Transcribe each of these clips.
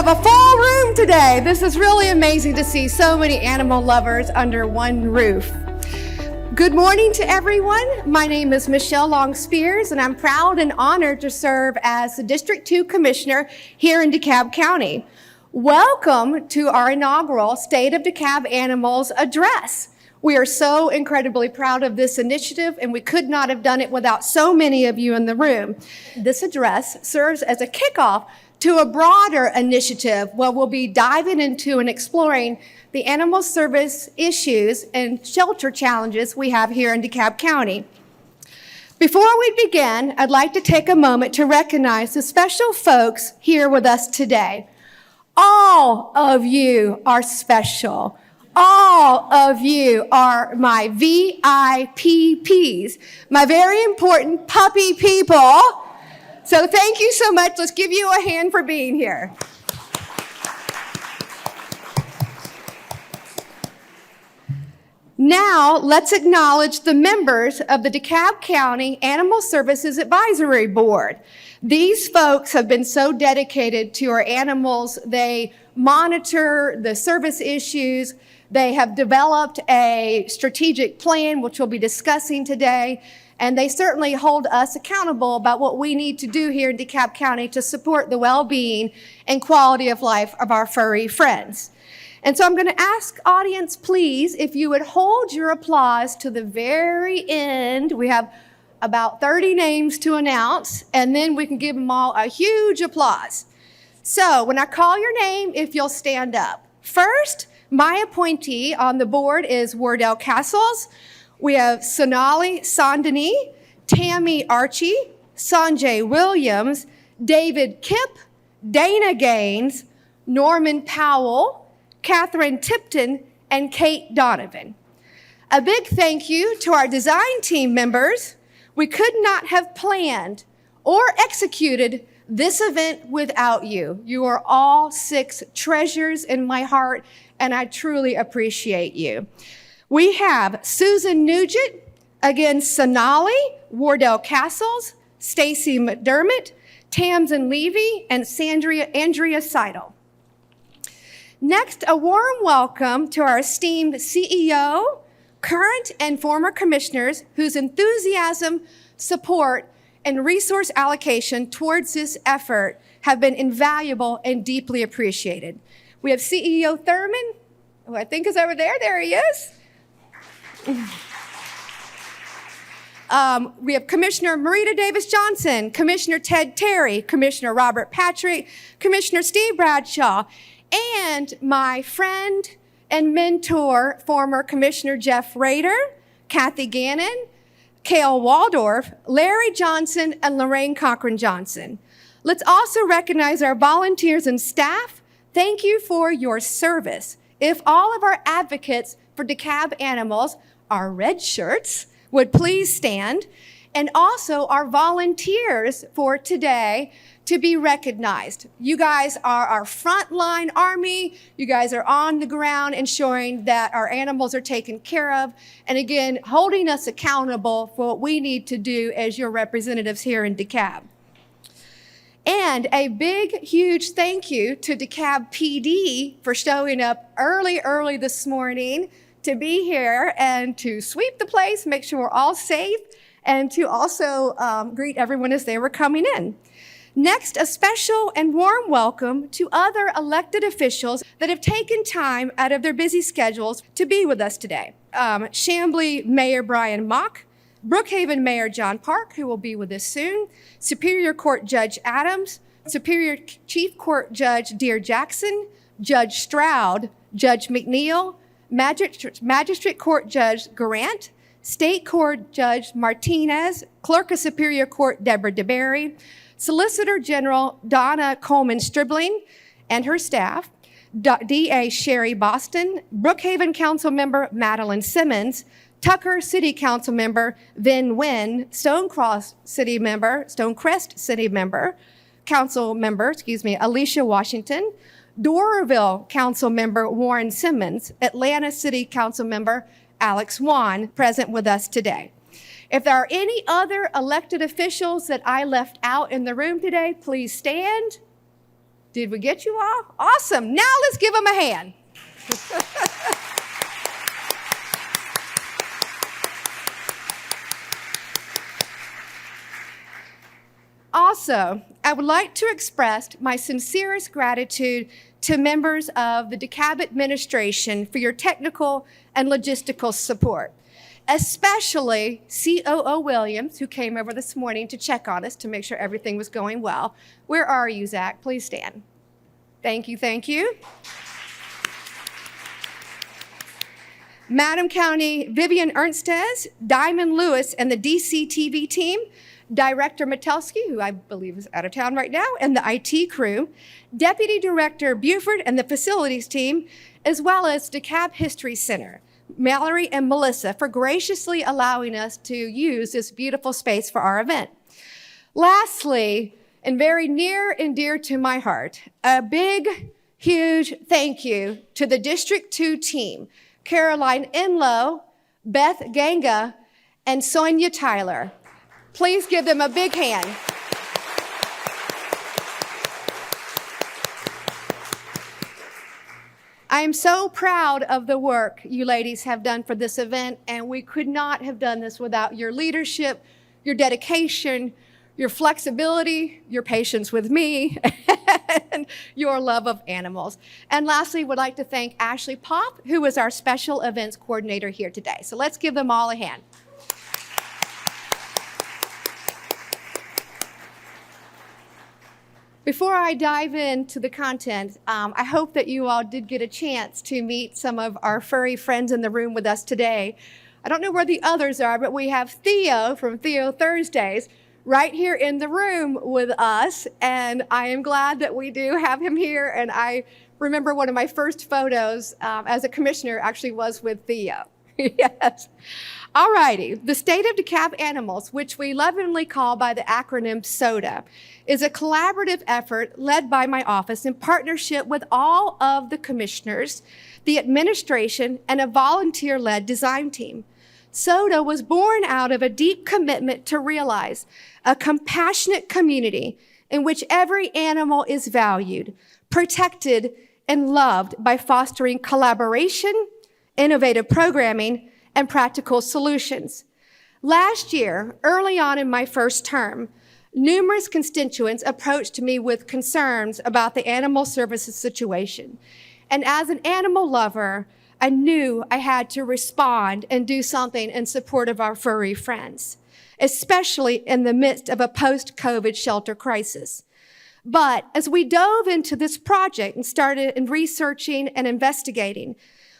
a full room today. This is really amazing to see so many animal lovers under one roof. Good morning to everyone. My name is Michelle Long Spears, and I'm proud and honored to serve as the District 2 Commissioner here in DeKalb County. Welcome to our inaugural State of DeKalb Animals Address. We are so incredibly proud of this initiative, and we could not have done it without so many of you in the room. This address serves as a kickoff to a broader initiative where we'll be diving into and exploring the animal service issues and shelter challenges we have here in DeKalb County. Before we begin, I'd like to take a moment to recognize the special folks here with us today. All of you are special. All of you are my VIPs, my very important puppy people. So thank you so much. Let's give you a hand for being here. Now, let's acknowledge the members of the DeKalb County Animal Services Advisory Board. These folks have been so dedicated to our animals. They monitor the service issues. They have developed a strategic plan, which we'll be discussing today, and they certainly hold us accountable about what we need to do here in DeKalb County to support the well-being and quality of life of our furry friends. And so I'm going to ask audience, please, if you would hold your applause to the very end. We have about 30 names to announce, and then we can give them all a huge applause. So when I call your name, if you'll stand up. First, my appointee on the board is Wardell Castles. We have Sonali Sandini, Tammy Archie, Sanjay Williams, David Kipp, Dana Gaines, Norman Powell, Catherine Tipton, and Kate Donovan. A big thank you to our design team members. We could not have planned or executed this event without you. You are all 6 treasures in my heart, and I truly appreciate you. We have Susan Nugent, again Sonali, Wardell Castles, Stacy McDermott, Tamsin Levy, and Andrea Seidel. Next, a warm welcome to our esteemed CEO, current and former commissioners whose enthusiasm, support, and resource allocation towards this effort have been invaluable and deeply appreciated. We have CEO Thurman, who I think is over there. There he is. We have Commissioner Marita Davis-Johnson, Commissioner Ted Terry, Commissioner Robert Patrick, Commissioner Steve Bradshaw, and my friend and mentor, former Commissioner Jeff Rader, Kathy Gannon, Cale Waldorf, Larry Johnson, and Lorraine Cochran-Johnson. Let's also recognize our volunteers and staff. Thank you for your service. If all of our advocates for DeKalb Animals, our red shirts, would please stand, and also our volunteers for today to be recognized. You guys are our frontline army. You guys are on the ground ensuring that our animals are taken care of, and again, holding us accountable for what we need to do as your representatives here in DeKalb. And a big, huge thank you to DeKalb PD for showing up early this morning to be here and to sweep the place, make sure we're all safe, and to also greet everyone as they were coming in. Next, a special and warm welcome to other elected officials that have taken time out of their busy schedules to be with us today. Chamblee Mayor Brian Mock, Brookhaven Mayor John Park, who will be with us soon, Superior Court Judge Adams, Superior Chief Court Judge Dear Jackson, Judge Stroud, Judge McNeil, Magistrate Court Judge Garant, State Court Judge Martinez, Clerk of Superior Court Deborah DeBerry, Solicitor General Donna Coleman Stribling and her staff, DA Sherry Boston, Brookhaven Council Member Madeline Simmons, Tucker City Council Member Vin Wynn, Stonecrest City Member Alicia Washington, Doraville Council Member Warren Simmons, Atlanta City Council Member Alex Wan, present with us today. If there are any other elected officials that I left out in the room today, please stand. Did we get you all? Awesome. Now let's give them a hand. Also, I would like to express my sincerest gratitude to members of the DeKalb administration for your technical and logistical support, especially COO Williams, who came over this morning to check on us to make sure everything was going well. Where are you, Zach? Please stand. Thank you, thank you. Madam County Vivian Ernstes, Diamond Lewis, and the DCTV team, Director Metelsky, who I believe is out of town right now, and the IT crew, Deputy Director Buford and the facilities team, as well as DeKalb History Center, Mallory and Melissa, for graciously allowing us to use this beautiful space for our event. Lastly, and very near and dear to my heart, a big, huge thank you to the District 2 team, Caroline Enlow, Beth Ganga, and Sonia Tyler. Please give them a big hand. I am so proud of the work you ladies have done for this event, and we could not have done this without your leadership, your dedication, your flexibility, your patience with me, and your love of animals. And lastly, would like to thank Ashley Pop, who is our special events coordinator here today. So let's give them all a hand. Before I dive into the content, I hope that you all did get a chance to meet some of our furry friends in the room with us today. I don't know where the others are, but we have Theo from Theo Thursdays right here in the room with us, and I am glad that we do have him here. And I remember one of my first photos as a commissioner actually was with Theo. Yes. All righty. The State of DeKalb Animals, which we lovingly call by the acronym SoDA, is a collaborative effort led by my office in partnership with all of the commissioners, the administration, and a volunteer-led design team. SoDA was born out of a deep commitment to realize a compassionate community in which every animal is valued, protected, and loved by fostering collaboration, innovative programming, and practical solutions. Last year, early on in my first term, numerous constituents approached me with concerns about the animal services situation. And as an animal lover, I knew I had to respond and do something in support of our furry friends, especially in the midst of a post-COVID shelter crisis. But as we dove into this project and started researching and investigating,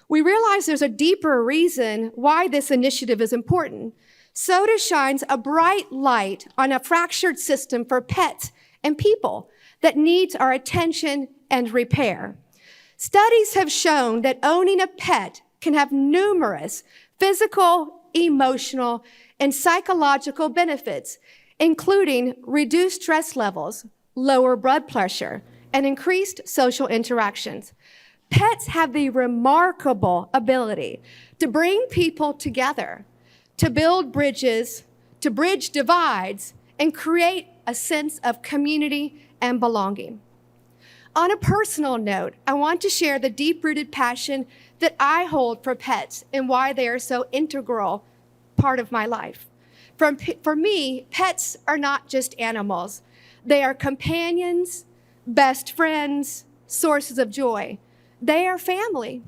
we realized there's a deeper reason why this initiative is important. SoDA shines a bright light on a fractured system for pets and people that needs our attention and repair. Studies have shown that owning a pet can have numerous physical, emotional, and psychological benefits, including reduced stress levels, lower blood pressure, and increased social interactions. Pets have the remarkable ability to bring people together, to build bridges, to bridge divides, and create a sense of community and belonging. On a personal note, I want to share the deep-rooted passion that I hold for pets and why they are so integral part of my life. For me, pets are not just animals. They are companions, best friends, sources of joy. They are family.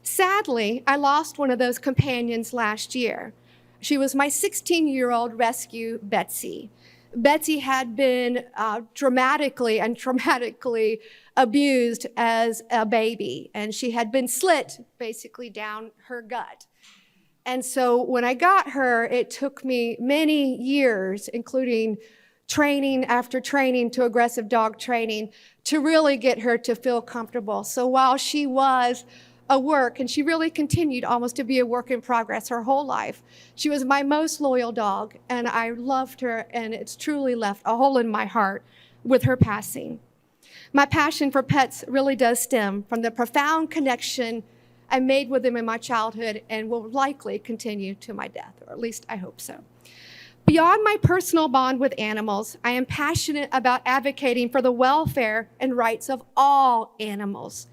Sadly, I lost one of those companions last year. She was my 16-year-old rescue, Betsy. Betsy had been dramatically and traumatically abused as a baby, and she had been slit basically down her gut. And so when I got her, it took me many years, including training after training to aggressive dog training, to really get her to feel comfortable. So while she was a work, and she really continued almost to be a work in progress her whole life, she was my most loyal dog, and I loved her, and it's truly left a hole in my heart with her passing. My passion for pets really does stem from the profound connection I made with them in my childhood and will likely continue to my death, or at least I hope so. Beyond my personal bond with animals, I am passionate about advocating for the welfare and rights of all animals.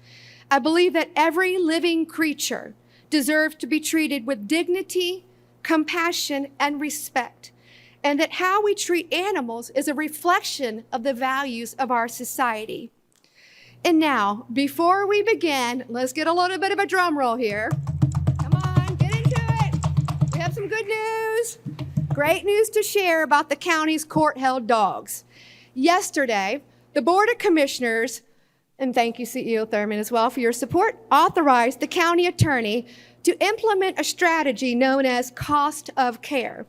I believe that every living creature deserves to be treated with dignity, compassion, and respect, and that how we treat animals is a reflection of the values of our society. And now, before we begin, let's get a little bit of a drum roll here. Come on, get into it. We have some good news. Great news to share about the county's court-held dogs. Yesterday, the Board of Commissioners, and thank you, CEO Thurman, as well for your support, authorized the county attorney to implement a strategy known as cost of care.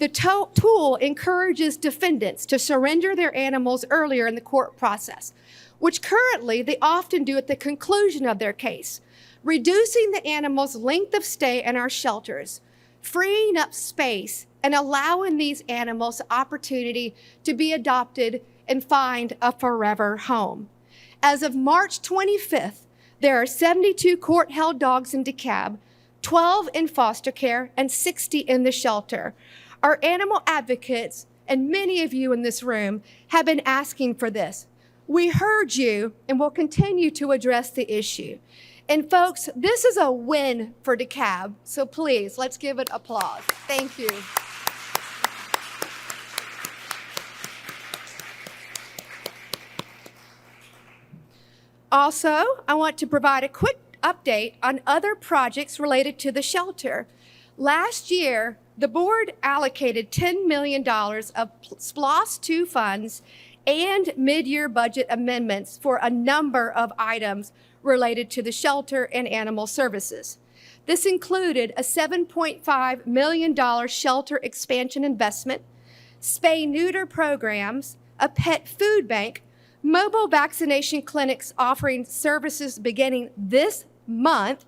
The tool encourages defendants to surrender their animals earlier in the court process, which currently they often do at the conclusion of their case, reducing the animal's length of stay in our shelters, freeing up space, and allowing these animals the opportunity to be adopted and find a forever home. As of March 25th, there are 72 court-held dogs in DeKalb, 12 in foster care, and 60 in the shelter. Our animal advocates, and many of you in this room, have been asking for this. We heard you and will continue to address the issue. And folks, this is a win for DeKalb, so please, let's give it applause. Thank you. Also, I want to provide a quick update on other projects related to the shelter. Last year, the board allocated $10 million of SPLOST 2 funds and mid-year budget amendments for a number of items related to the shelter and animal services. This included a $7.5 million shelter expansion investment, spay-neuter programs, a pet food bank, mobile vaccination clinics offering services beginning this month,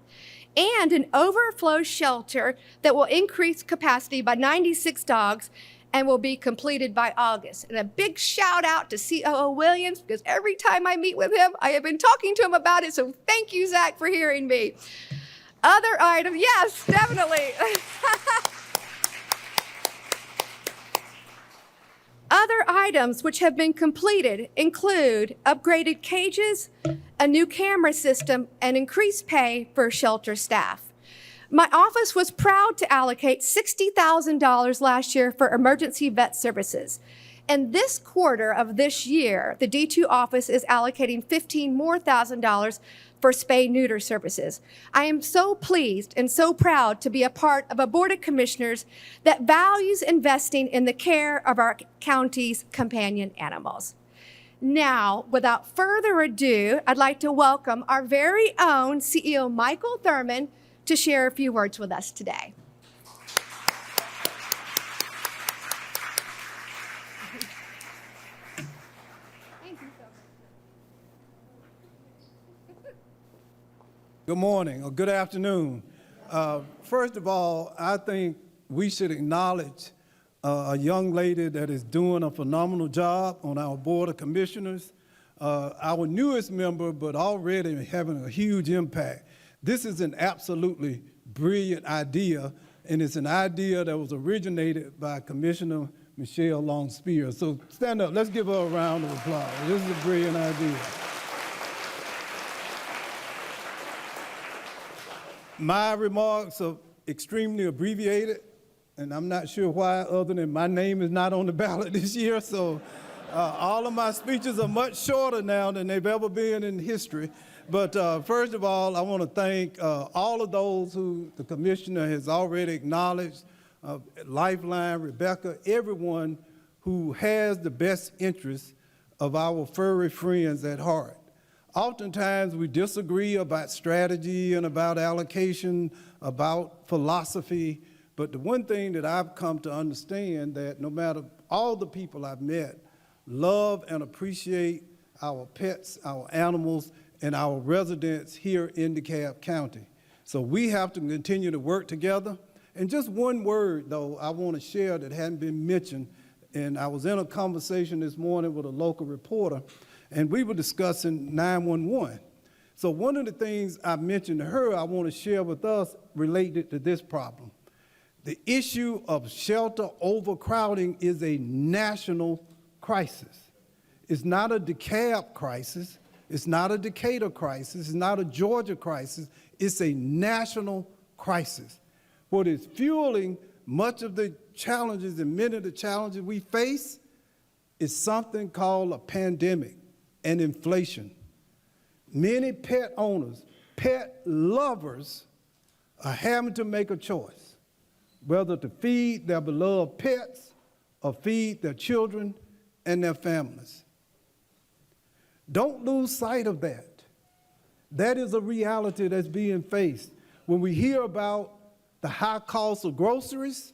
and an overflow shelter that will increase capacity by 96 dogs and will be completed by August. And a big shout out to COO Williams, because every time I meet with him, I have been talking to him about it, so thank you, Zach, for hearing me. Other items, yes, definitely. Other items which have been completed include upgraded cages, a new camera system, and increased pay for shelter staff. My office was proud to allocate $60,000 last year for emergency vet services. And this quarter of this year, the D2 office is allocating $15,000 more for spay-neuter services. I am so pleased and so proud to be a part of a Board of Commissioners that values investing in the care of our county's companion animals. Now, without further ado, I'd like to welcome our very own CEO Michael Thurman to share a few words with us today. Good morning or good afternoon. First of all, I think we should acknowledge a young lady that is doing a phenomenal job on our Board of Commissioners, our newest member, but already having a huge impact. This is an absolutely brilliant idea, and it's an idea that was originated by Commissioner Michelle Long-Spear. So stand up, let's give her a round of applause. This is a brilliant idea. My remarks are extremely abbreviated, and I'm not sure why, other than my name is not on the ballot this year, so all of my speeches are much shorter now than they've ever been in history. But first of all, I want to thank all of those who the commissioner has already acknowledged, Lifeline, Rebecca, everyone who has the best interests of our furry friends at heart. Oftentimes we disagree about strategy and about allocation, about philosophy, but the one thing that I've come to understand that no matter all the people I've met, love and appreciate our pets, our animals, and our residents here in DeKalb County. So we have to continue to work together. And just one word, though, I want to share that hadn't been mentioned, and I was in a conversation this morning with a local reporter, and we were discussing 911. So one of the things I mentioned to her I want to share with us related to this problem. The issue of shelter overcrowding is a national crisis. It's not a DeKalb crisis. It's not a Decatur crisis. It's not a Georgia crisis. It's a national crisis. What is fueling much of the challenges and many of the challenges we face is something called a pandemic and inflation. Many pet owners, pet lovers are having to make a choice, whether to feed their beloved pets or feed their children and their families. Don't lose sight of that. That is a reality that's being faced. When we hear about the high cost of groceries,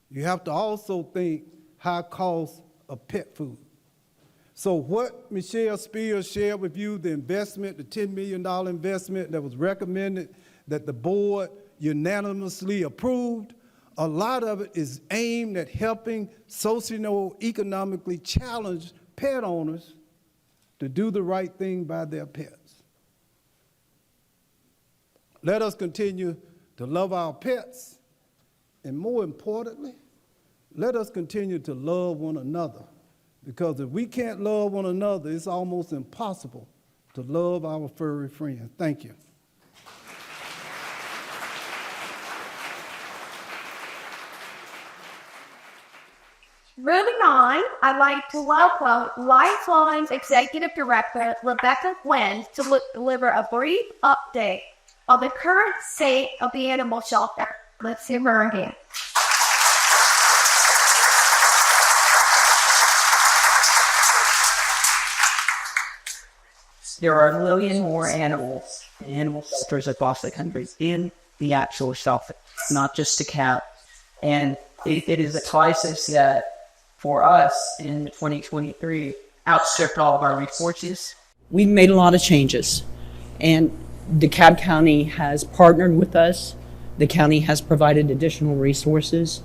you have to also think high cost of pet food. So what Michelle Spears shared with you, the investment, the $10 million investment that was recommended, that the board unanimously approved, a lot of it is aimed at helping socioeconomically challenged pet owners to do the right thing by their pets. Let us continue to love our pets, and more importantly, let us continue to love one another, because if we can't love one another, it's almost impossible to love our furry friends. Thank you. Moving on, I'd like to welcome Lifeline's Executive Director, Rebecca Gwynn, to deliver a brief update on the current state of the animal shelter. Let's hear her again. There are a million more animals in animal shelters across the country in the actual shelter, not just DeKalb. And it is a crisis that, for us in 2023, outstripped all of our resources. We've made a lot of changes, and DeKalb County has partnered with us. The county has provided additional resources.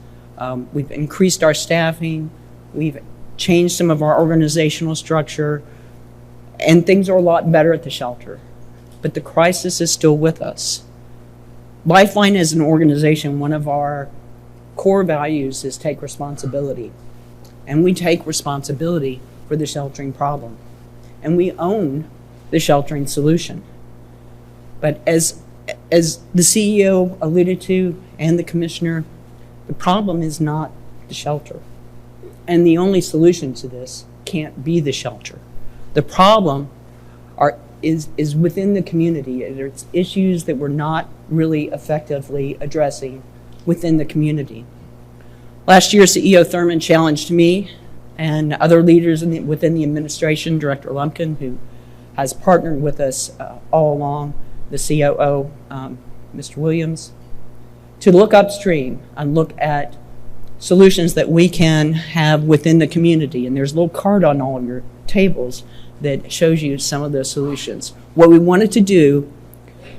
We've increased our staffing. We've changed some of our organizational structure, and things are a lot better at the shelter. But the crisis is still with us. Lifeline as an organization, one of our core values is take responsibility. And we take responsibility for the sheltering problem. And we own the sheltering solution. But as the CEO alluded to, and the commissioner, the problem is not the shelter. And the only solution to this can't be the shelter. The problem is within the community. There's issues that we're not really effectively addressing within the community. Last year, CEO Thurman challenged me and other leaders within the administration, Director Lumpkin, who has partnered with us all along, the COO, Mr. Williams, to look upstream and look at solutions that we can have within the community. And there's a little card on all of your tables that shows you some of those solutions. What we wanted to do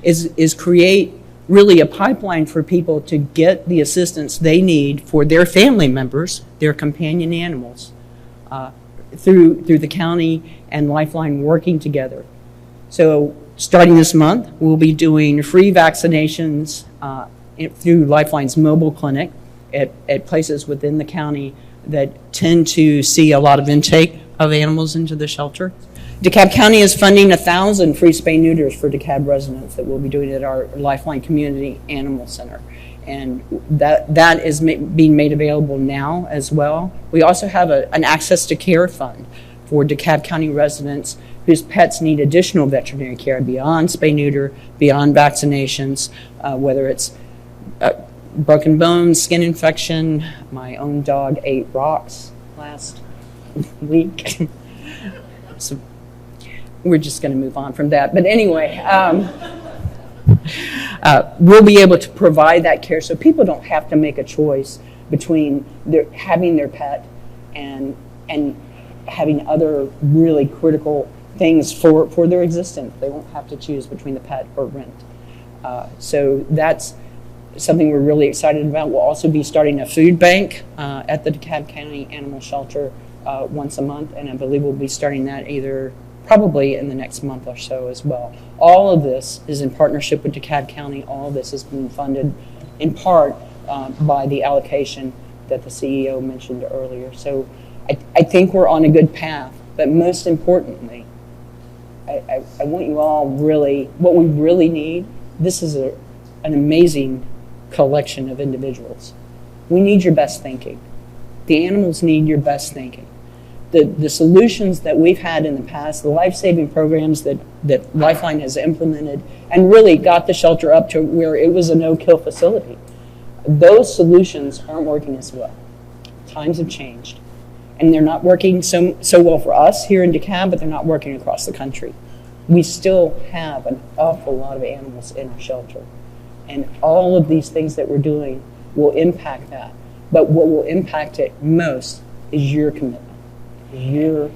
is create really a pipeline for people to get the assistance they need for their family members, their companion animals, through the county and Lifeline working together. So starting this month, we'll be doing free vaccinations through Lifeline's mobile clinic at places within the county that tend to see a lot of intake of animals into the shelter. DeKalb County is funding 1,000 free spay-neuters for DeKalb residents that we'll be doing at our Lifeline Community Animal Center. And that is being made available now as well. We also have an access to care fund for DeKalb County residents whose pets need additional veterinary care beyond spay-neuter, beyond vaccinations, whether it's broken bones, skin infection. My own dog ate rocks last week. So we're just going to move on from that. But anyway, we'll be able to provide that care so people don't have to make a choice between having their pet and having other really critical things for their existence. They won't have to choose between the pet or rent. So that's something we're really excited about. We'll also be starting a food bank at the DeKalb County Animal Shelter once a month, and I believe we'll be starting that probably in the next month or so as well. All of this is in partnership with DeKalb County. All of this is being funded in part by the allocation that the CEO mentioned earlier. So I think we're on a good path, but most importantly, I want you all really, what we really need, this is an amazing collection of individuals. We need your best thinking. The animals need your best thinking. The solutions that we've had in the past, the life-saving programs that Lifeline has implemented and really got the shelter up to where it was a no-kill facility, those solutions aren't working as well. Times have changed. And they're not working so well for us here in DeKalb, but they're not working across the country. We still have an awful lot of animals in our shelter. And all of these things that we're doing will impact that. But what will impact it most is your commitment. Your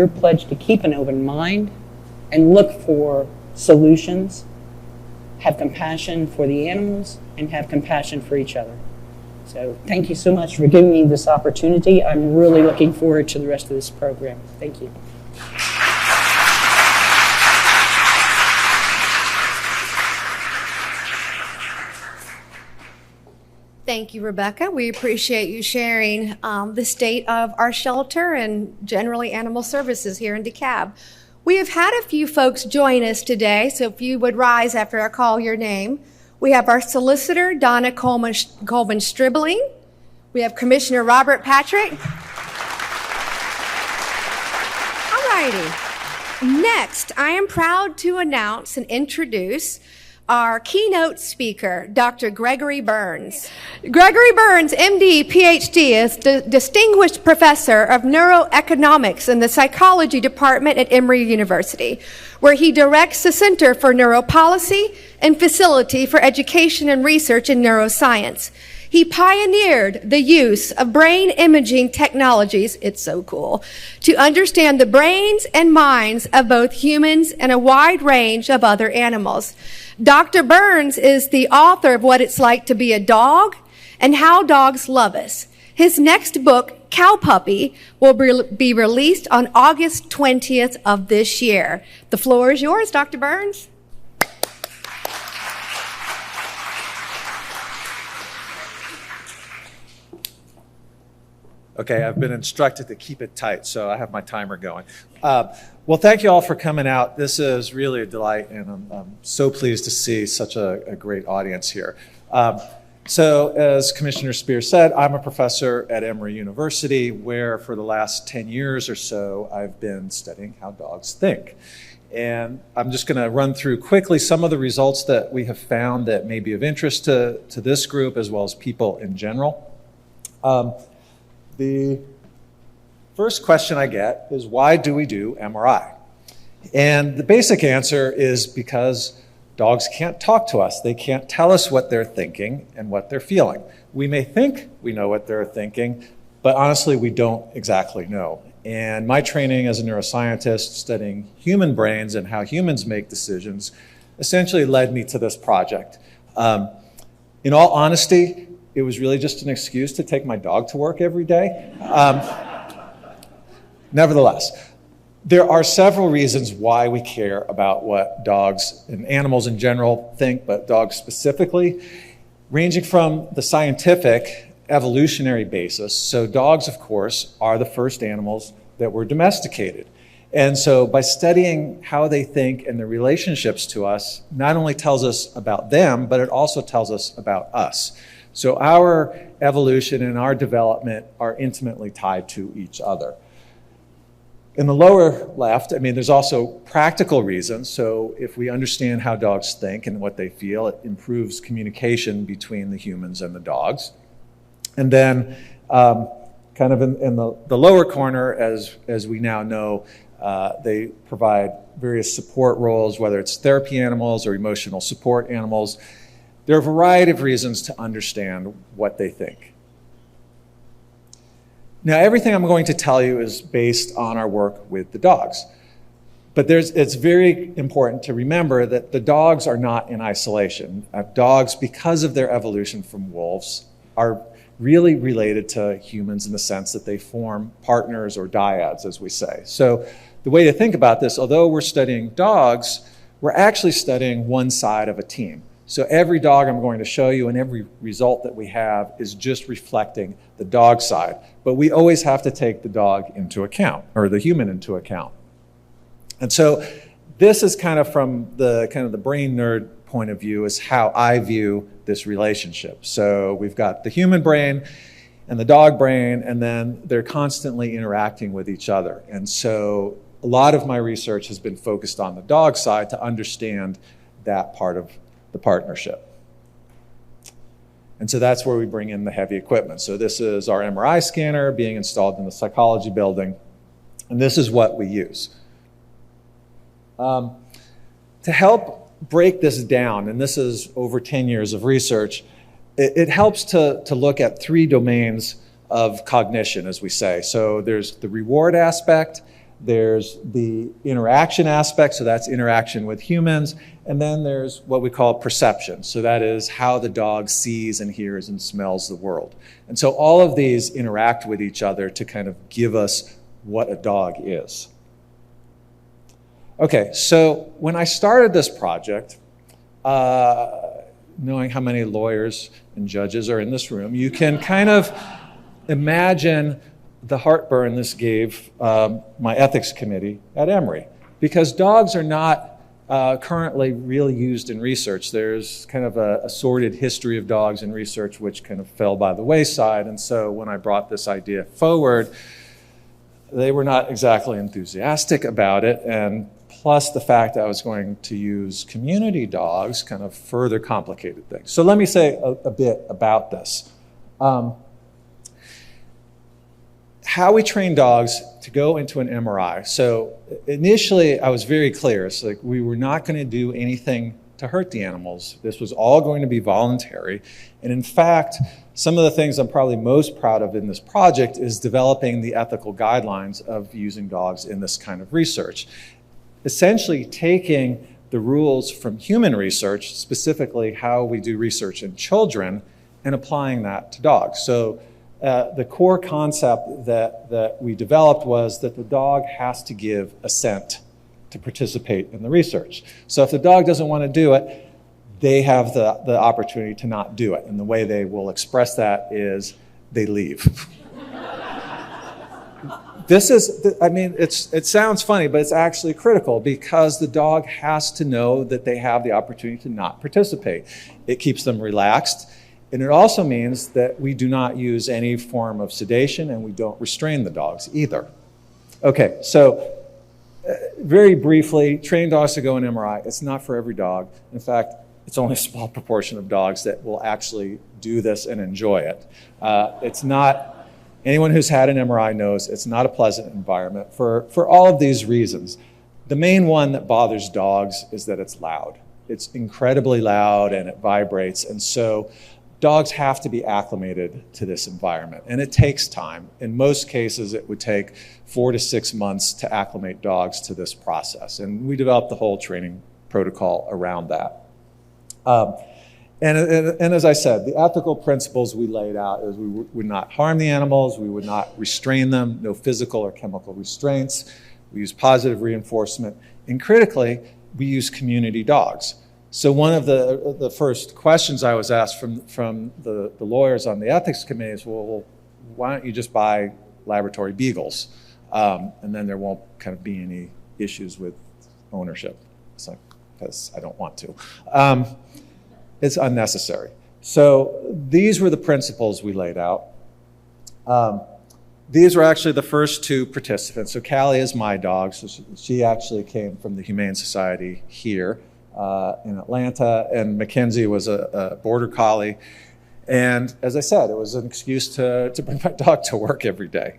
pledge to keep an open mind and look for solutions, have compassion for the animals, and have compassion for each other. So thank you so much for giving me this opportunity. I'm really looking forward to the rest of this program. Thank you. Thank you, Rebecca. We appreciate you sharing the state of our shelter and generally animal services here in DeKalb. We have had a few folks join us today, so if you would rise after I call your name. We have our solicitor, Donna Colvin-Stribling. We have Commissioner Robert Patrick. All righty. Next, I am proud to announce and introduce our keynote speaker, Dr. Gregory Burns. Gregory Burns, MD, PhD, is the Distinguished Professor of Neuroeconomics in the Psychology Department at Emory University, where he directs the Center for Neuropolicy and Facility for Education and Research in Neuroscience. He pioneered the use of brain imaging technologies, it's so cool, to understand the brains and minds of both humans and a wide range of other animals. Dr. Burns is the author of What It's Like to Be a Dog and How Dogs Love Us. His next book, Cow Puppy, will be released on August 20th of this year. The floor is yours, Dr. Burns. Okay, I've been instructed to keep it tight, so I have my timer going. Well, thank you all for coming out. This is really a delight, and I'm so pleased to see such a great audience here. So as Commissioner Spears said, I'm a professor at Emory University, where for the last 10 years or so, I've been studying how dogs think. And I'm just going to run through quickly some of the results that we have found that may be of interest to this group as well as people in general. The first question I get is, why do we do MRI? And the basic answer is because dogs can't talk to us. They can't tell us what they're thinking and what they're feeling. We may think we know what they're thinking, but honestly, we don't exactly know. And my training as a neuroscientist, studying human brains and how humans make decisions, essentially led me to this project. In all honesty, it was really just an excuse to take my dog to work every day. Nevertheless, there are several reasons why we care about what dogs and animals in general think, but dogs specifically, ranging from the scientific evolutionary basis. So dogs, of course, are the first animals that were domesticated. And so by studying how they think and their relationships to us, not only tells us about them, but it also tells us about us. So our evolution and our development are intimately tied to each other. In the lower left, there's also practical reasons. So if we understand how dogs think and what they feel, it improves communication between the humans and the dogs. And then kind of in the lower corner, as we now know, they provide various support roles, whether it's therapy animals or emotional support animals. There are a variety of reasons to understand what they think. Now, everything I'm going to tell you is based on our work with the dogs. But it's very important to remember that the dogs are not in isolation. Dogs, because of their evolution from wolves, are really related to humans in the sense that they form partners or dyads, as we say. So the way to think about this, although we're studying dogs, we're actually studying one side of a team. So every dog I'm going to show you and every result that we have is just reflecting the dog side. But we always have to take the dog into account, or the human into account. And so this is kind of from the brain nerd point of view, is how I view this relationship. So we've got the human brain and the dog brain, and then they're constantly interacting with each other. And so a lot of my research has been focused on the dog side to understand that part of the partnership. And so that's where we bring in the heavy equipment. So this is our MRI scanner being installed in the psychology building, and this is what we use. To help break this down, and this is over 10 years of research, it helps to look at 3 domains of cognition, as we say. So there's the reward aspect, there's the interaction aspect, so that's interaction with humans, and then there's what we call perception. So that is how the dog sees and hears and smells the world. And so all of these interact with each other to kind of give us what a dog is. Okay, so when I started this project, knowing how many lawyers and judges are in this room, you can kind of imagine the heartburn this gave my ethics committee at Emory, because dogs are not currently really used in research. There's kind of a sordid history of dogs in research which kind of fell by the wayside, and so when I brought this idea forward, they were not exactly enthusiastic about it, and plus the fact that I was going to use community dogs kind of further complicated things. So let me say a bit about this. How we train dogs to go into an MRI. So initially I was very clear. It's like we were not going to do anything to hurt the animals. This was all going to be voluntary. And in fact, some of the things I'm probably most proud of in this project is developing the ethical guidelines of using dogs in this kind of research. Essentially taking the rules from human research, specifically how we do research in children, and applying that to dogs. So the core concept that we developed was that the dog has to give assent to participate in the research. So if the dog doesn't want to do it, they have the opportunity to not do it. And the way they will express that is they leave. This is, I mean, it sounds funny, but it's actually critical because the dog has to know that they have the opportunity to not participate. It keeps them relaxed. And it also means that we do not use any form of sedation and we don't restrain the dogs either. Okay, so very briefly, train dogs to go in MRI. It's not for every dog. In fact, it's only a small proportion of dogs that will actually do this and enjoy it. It's not, anyone who's had an MRI knows it's not a pleasant environment for all of these reasons. The main one that bothers dogs is that it's loud. It's incredibly loud and it vibrates, and so dogs have to be acclimated to this environment, and it takes time. In most cases, it would take 4 to 6 months to acclimate dogs to this process, and we developed the whole training protocol around that. And as I said, the ethical principles we laid out is we would not harm the animals, we would not restrain them, no physical or chemical restraints, we use positive reinforcement, and critically, we use community dogs. So one of the first questions I was asked from the lawyers on the ethics committee is, well, why don't you just buy laboratory beagles? And then there won't kind of be any issues with ownership. It's like, because I don't want to. It's unnecessary. So these were the principles we laid out. These were actually the first 2 participants. So Callie is my dog. So she actually came from the Humane Society here in Atlanta, and Mackenzie was a border collie. And as I said, it was an excuse to bring my dog to work every day.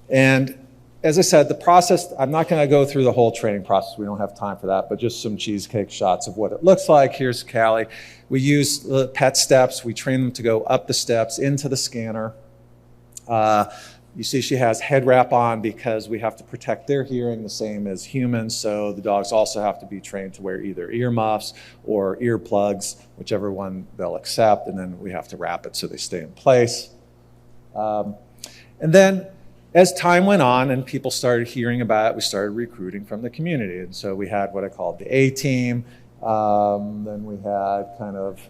And as I said, the process, I'm not going to go through the whole training process. We don't have time for that, but just some cheesecake shots of what it looks like. Here's Callie. We use the pet steps. We train them to go up the steps into the scanner. You see she has head wrap on because we have to protect their hearing the same as humans, so the dogs also have to be trained to wear either earmuffs or earplugs, whichever one they'll accept, and then we have to wrap it so they stay in place. And then as time went on and people started hearing about it, we started recruiting from the community. And so we had what I called the A-team. Then we had kind of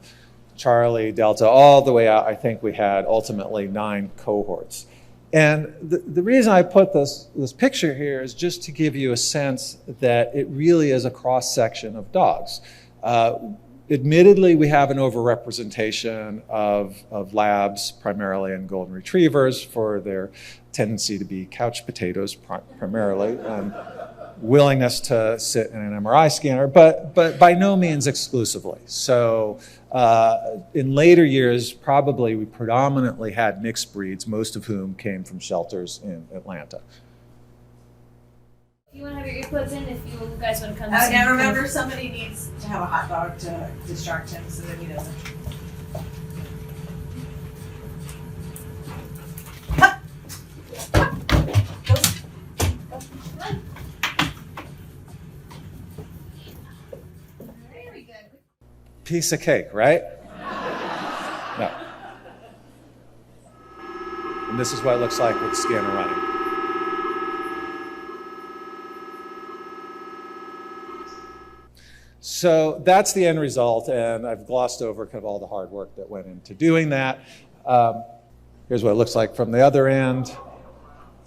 Charlie, Delta, all the way out. I think we had ultimately 9 cohorts. And the reason I put this picture here is just to give you a sense that it really is a cross-section of dogs. Admittedly, we have an overrepresentation of labs, primarily, and golden retrievers for their tendency to be couch potatoes primarily, and willingness to sit in an MRI scanner, but by no means exclusively. So in later years, probably we predominantly had mixed breeds, most of whom came from shelters in Atlanta. You want to have your earplugs in if you guys want to come. Oh, now remember, somebody needs to have a hot dog to distract him so that he doesn't. Piece of cake, right? No. And this is what it looks like with the scanner running. So that's the end result, and I've glossed over kind of all the hard work that went into doing that. Here's what it looks like from the other end.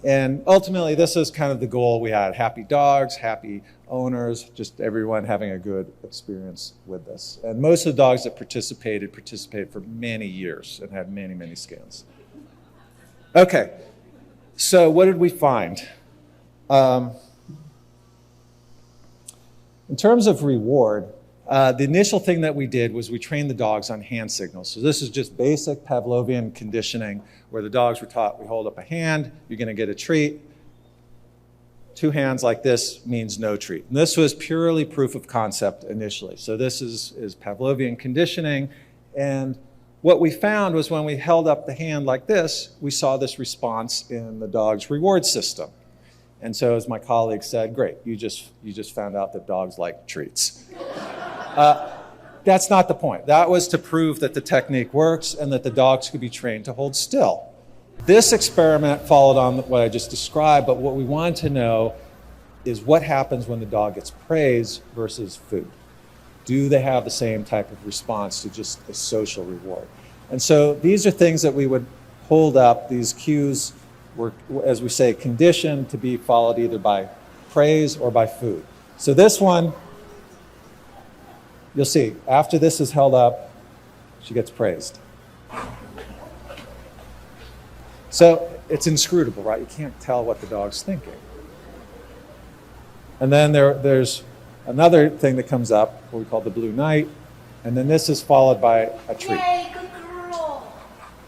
And ultimately, this is kind of the goal we had. Happy dogs, happy owners, just everyone having a good experience with this. And most of the dogs that participated for many years and had many, many scans. Okay, so what did we find? In terms of reward, the initial thing that we did was we trained the dogs on hand signals. So this is just basic Pavlovian conditioning where the dogs were taught, we hold up a hand, you're going to get a treat. 2 hands like this means no treat. And this was purely proof of concept initially. So this is Pavlovian conditioning. And what we found was when we held up the hand like this, we saw this response in the dog's reward system. And so as my colleague said, great, you just found out that dogs like treats. That's not the point. That was to prove that the technique works and that the dogs could be trained to hold still. This experiment followed on what I just described, but what we wanted to know is what happens when the dog gets praise versus food. Do they have the same type of response to just a social reward? And so these are things that we would hold up. These cues were, as we say, conditioned to be followed either by praise or by food. So this one, you'll see, after this is held up, she gets praised. So it's inscrutable, right? You can't tell what the dog's thinking. And then there's another thing that comes up, what we call the blue knight, and then this is followed by a treat. Yay, good girl.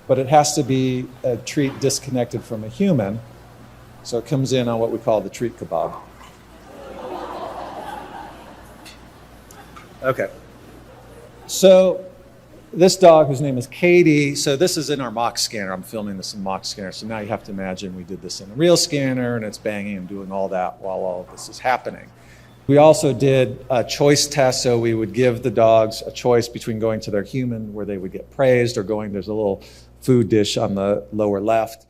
But it has to be a treat disconnected from a human, so it comes in on what we call the treat kebab. Okay. So this dog, whose name is Katie, so this is in our mock scanner. I'm filming this in mock scanner. So now you have to imagine we did this in a real scanner and it's banging and doing all that while all of this is happening. We also did a choice test, so we would give the dogs a choice between going to their human where they would get praised or going, there's a little food dish on the lower left.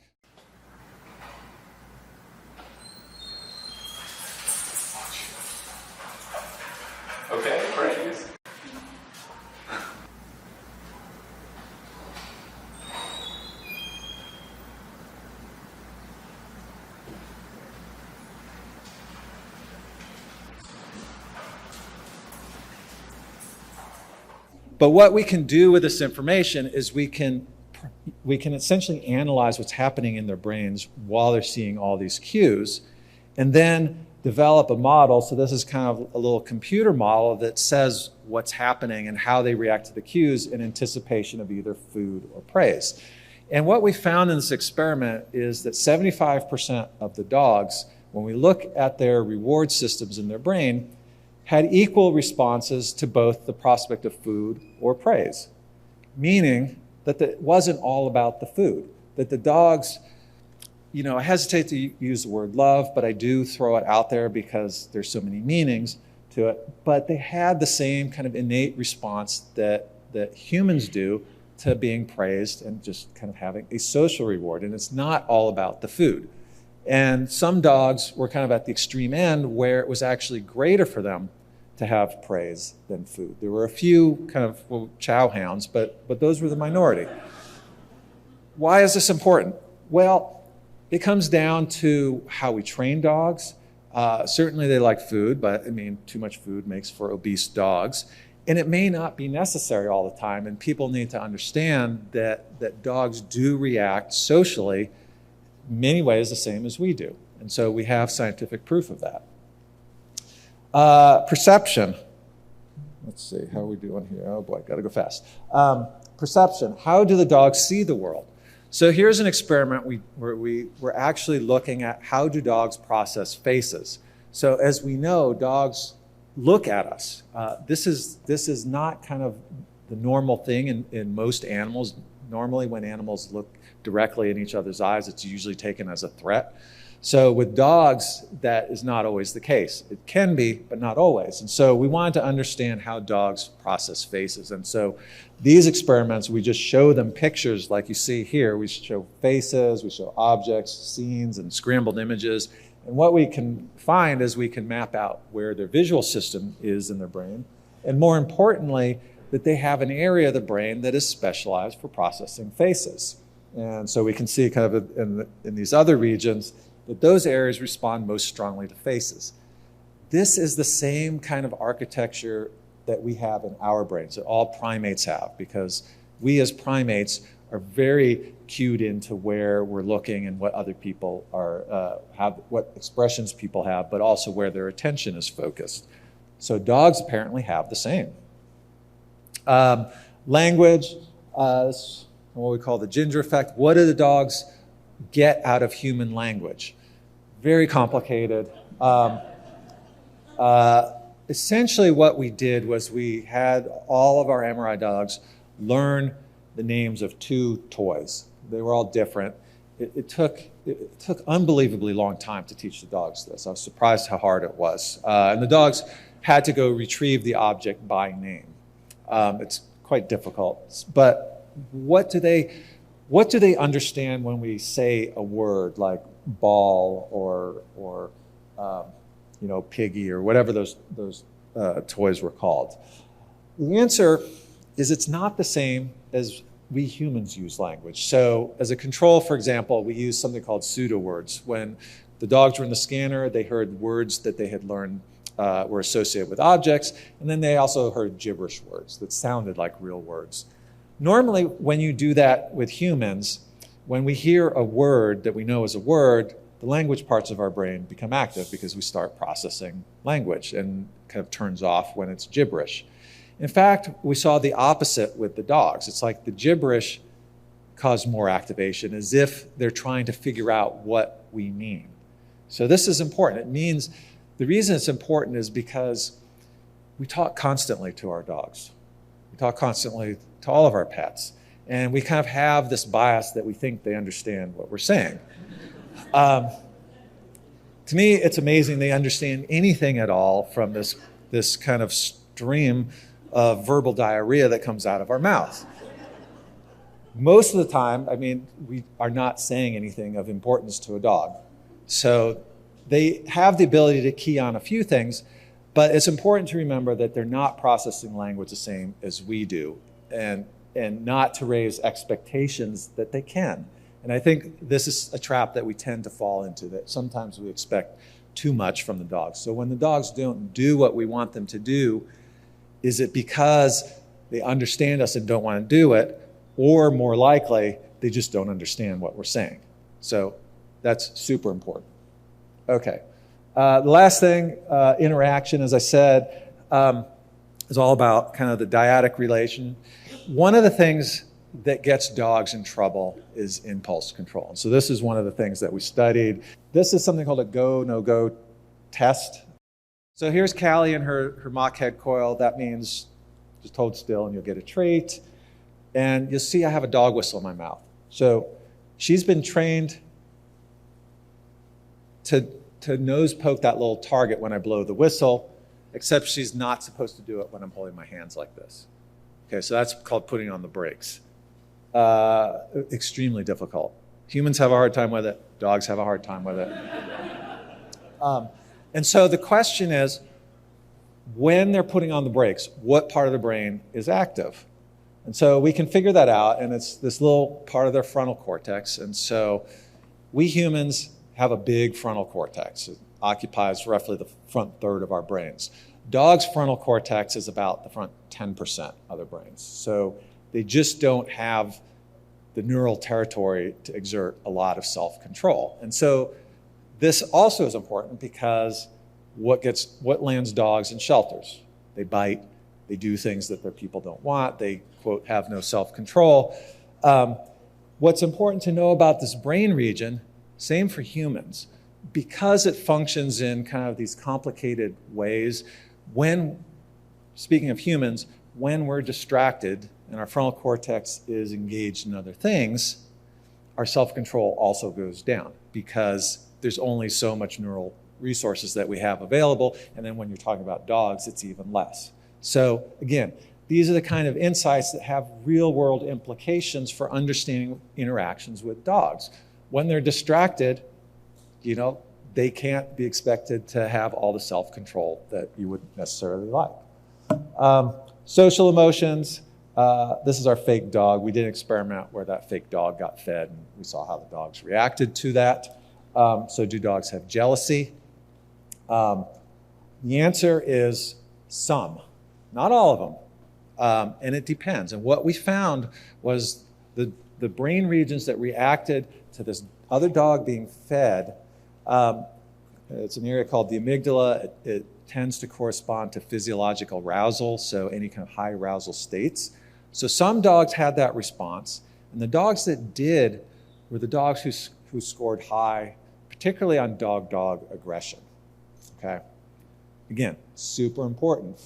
Okay, praise. But what we can do with this information is we can essentially analyze what's happening in their brains while they're seeing all these cues, and then develop a model. So this is kind of a little computer model that says what's happening and how they react to the cues in anticipation of either food or praise. And what we found in this experiment is that 75% of the dogs, when we look at their reward systems in their brain, had equal responses to both the prospect of food or praise, meaning that it wasn't all about the food, that the dogs, I hesitate to use the word love, but I do throw it out there because there's so many meanings to it, but they had the same kind of innate response that humans do to being praised and just kind of having a social reward, and it's not all about the food. And some dogs were kind of at the extreme end where it was actually greater for them to have praise than food. There were a few kind of chow hounds, but those were the minority. Why is this important? Well, it comes down to how we train dogs. Certainly they like food, but I mean, too much food makes for obese dogs. And it may not be necessary all the time, and people need to understand that dogs do react socially in many ways the same as we do. And so we have scientific proof of that. Perception. Let's see, how are we doing here? Oh boy, gotta go fast. Perception, how do the dogs see the world? So here's an experiment where we're actually looking at how do dogs process faces. So as we know, dogs look at us. This is not kind of the normal thing in most animals. Normally when animals look directly in each other's eyes, it's usually taken as a threat. So with dogs, that is not always the case. It can be, but not always. And so we wanted to understand how dogs process faces. And so these experiments, we just show them pictures like you see here. We show faces, we show objects, scenes, and scrambled images. And what we can find is we can map out where their visual system is in their brain. And more importantly, that they have an area of the brain that is specialized for processing faces. And so we can see kind of in these other regions that those areas respond most strongly to faces. This is the same kind of architecture that we have in our brains, that all primates have, because we as primates are very cued into where we're looking and what other people have, what expressions people have, but also where their attention is focused. So dogs apparently have the same. Language, what we call the ginger effect. What do the dogs get out of human language? Very complicated. Essentially what we did was we had all of our MRI dogs learn the names of 2 toys. They were all different. It took unbelievably long time to teach the dogs this. I was surprised how hard it was. And the dogs had to go retrieve the object by name. It's quite difficult. But what do they understand when we say a word like ball or piggy or whatever those toys were called? The answer is it's not the same as we humans use language. So as a control, for example, we use something called SoDA words. When the dogs were in the scanner, they heard words that they had learned were associated with objects, and then they also heard gibberish words that sounded like real words. Normally, when you do that with humans, when we hear a word that we know is a word, the language parts of our brain become active because we start processing language and kind of turns off when it's gibberish. In fact, we saw the opposite with the dogs. It's like the gibberish caused more activation, as if they're trying to figure out what we mean. So this is important. It means, the reason it's important is because we talk constantly to our dogs. We talk constantly to all of our pets. And we kind of have this bias that we think they understand what we're saying. To me, it's amazing they understand anything at all from this kind of stream of verbal diarrhea that comes out of our mouth. Most of the time, I mean, we are not saying anything of importance to a dog. So they have the ability to key on a few things, but it's important to remember that they're not processing language the same as we do, and not to raise expectations that they can. And I think this is a trap that we tend to fall into, that sometimes we expect too much from the dogs. So when the dogs don't do what we want them to do, is it because they understand us and don't want to do it, or more likely, they just don't understand what we're saying? So that's super important. Okay. The last thing, interaction, as I said, is all about kind of the dyadic relation. One of the things that gets dogs in trouble is impulse control. And so this is one of the things that we studied. This is something called a go, no-go test. So here's Callie and her mock head coil. That means just hold still and you'll get a treat. And you'll see I have a dog whistle in my mouth. So she's been trained to nose poke that little target when I blow the whistle, except she's not supposed to do it when I'm holding my hands like this. Okay, so that's called putting on the brakes. Extremely difficult. Humans have a hard time with it. Dogs have a hard time with it. And so the question is, when they're putting on the brakes, what part of the brain is active. And so we can figure that out, and it's this little part of their frontal cortex. And so we humans have a big frontal cortex. It occupies roughly the front third of our brains. Dogs' frontal cortex is about the front 10% of their brains. So they just don't have the neural territory to exert a lot of self-control. And so this also is important because what lands dogs in shelters? They bite, they do things that their people don't want, they, quote, have no self-control. What's important to know about this brain region, same for humans, because it functions in kind of these complicated ways, speaking of humans, when we're distracted and our frontal cortex is engaged in other things, our self-control also goes down because there's only so much neural resources that we have available, and then when you're talking about dogs, it's even less. So again, these are the kind of insights that have real-world implications for understanding interactions with dogs. When they're distracted, they can't be expected to have all the self-control that you would necessarily like. Social emotions. This is our fake dog. We did an experiment where that fake dog got fed, and we saw how the dogs reacted to that. So do dogs have jealousy? The answer is some, not all of them. And it depends. And what we found was the brain regions that reacted to this other dog being fed, it's an area called the amygdala. It tends to correspond to physiological arousal, so any kind of high arousal states. So some dogs had that response, and the dogs that did were the dogs who scored high, particularly on dog-dog aggression. Okay? Again, super important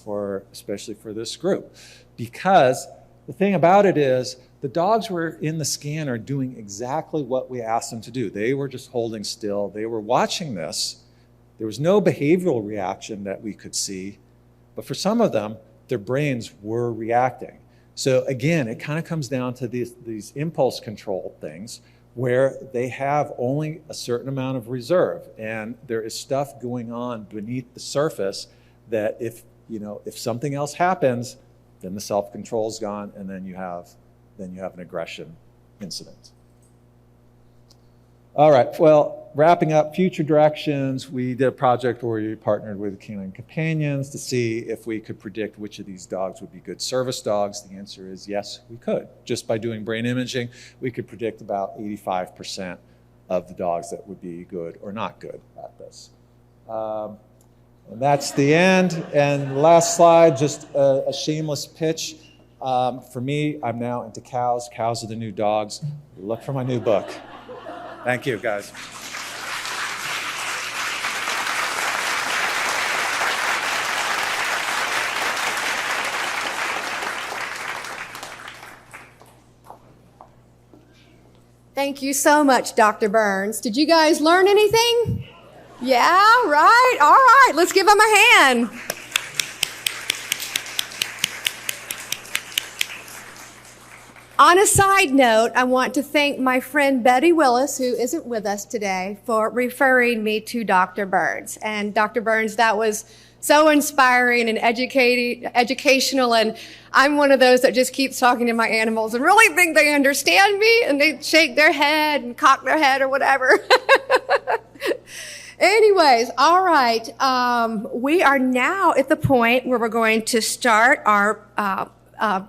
especially for this group, because the thing about it is the dogs were in the scanner doing exactly what we asked them to do. They were just holding still. They were watching this. There was no behavioral reaction that we could see, but for some of them, their brains were reacting. So again, it kind of comes down to these impulse control things where they have only a certain amount of reserve, and there is stuff going on beneath the surface that if something else happens, then the self-control is gone, and then you have an aggression incident. All right, well, wrapping up future directions, we did a project where we partnered with Canine Companions to see if we could predict which of these dogs would be good service dogs. The answer is yes, we could. Just by doing brain imaging, we could predict about 85% of the dogs that would be good or not good at this. And that's the end. And last slide, just a shameless pitch. For me, I'm now into cows. Cows are the new dogs. Look for my new book. Thank you, guys. Thank you so much, Dr. Burns. Did you guys learn anything? Yeah, right. All right, let's give them a hand. On a side note, I want to thank my friend Betty Willis, who isn't with us today, for referring me to Dr. Burns. And Dr. Burns, that was so inspiring and educational, and I'm one of those that just keeps talking to my animals and really think they understand me, and they shake their head and cock their head or whatever. Anyways, all right, we are now at the point where we're going to start our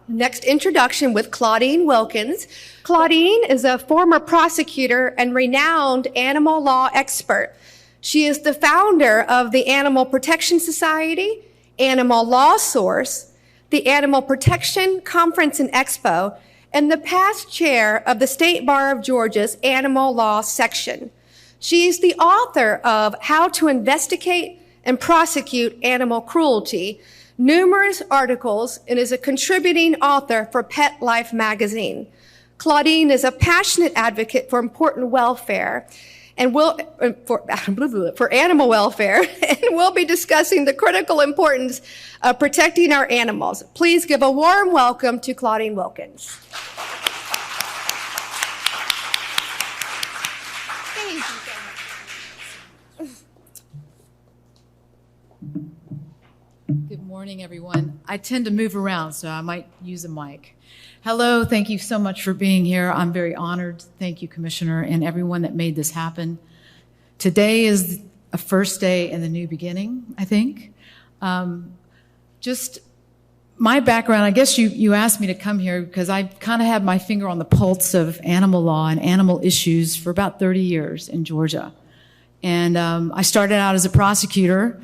next introduction with Claudine Wilkins. Claudine is a former prosecutor and renowned animal law expert. She is the founder of the Animal Protection Society, Animal Law Source, the Animal Protection Conference and Expo, and the past chair of the State Bar of Georgia's Animal Law Section. She is the author of How to Investigate and Prosecute Animal Cruelty, numerous articles, and is a contributing author for Pet Life magazine. Claudine is a passionate advocate for important welfare and for animal welfare, and we'll be discussing the critical importance of protecting our animals. Please give a warm welcome to Claudine Wilkins. Thank you so much. Good morning. morning, everyone. I tend to move around, so I might use a mic. Hello, thank you so much for being here. I'm very honored. Thank you, Commissioner, and everyone that made this happen. Today is a first day in the new beginning, I think. Just my background, I guess you asked me to come here because I kind of had my finger on the pulse of animal law and animal issues for about 30 years in Georgia. And I started out as a prosecutor.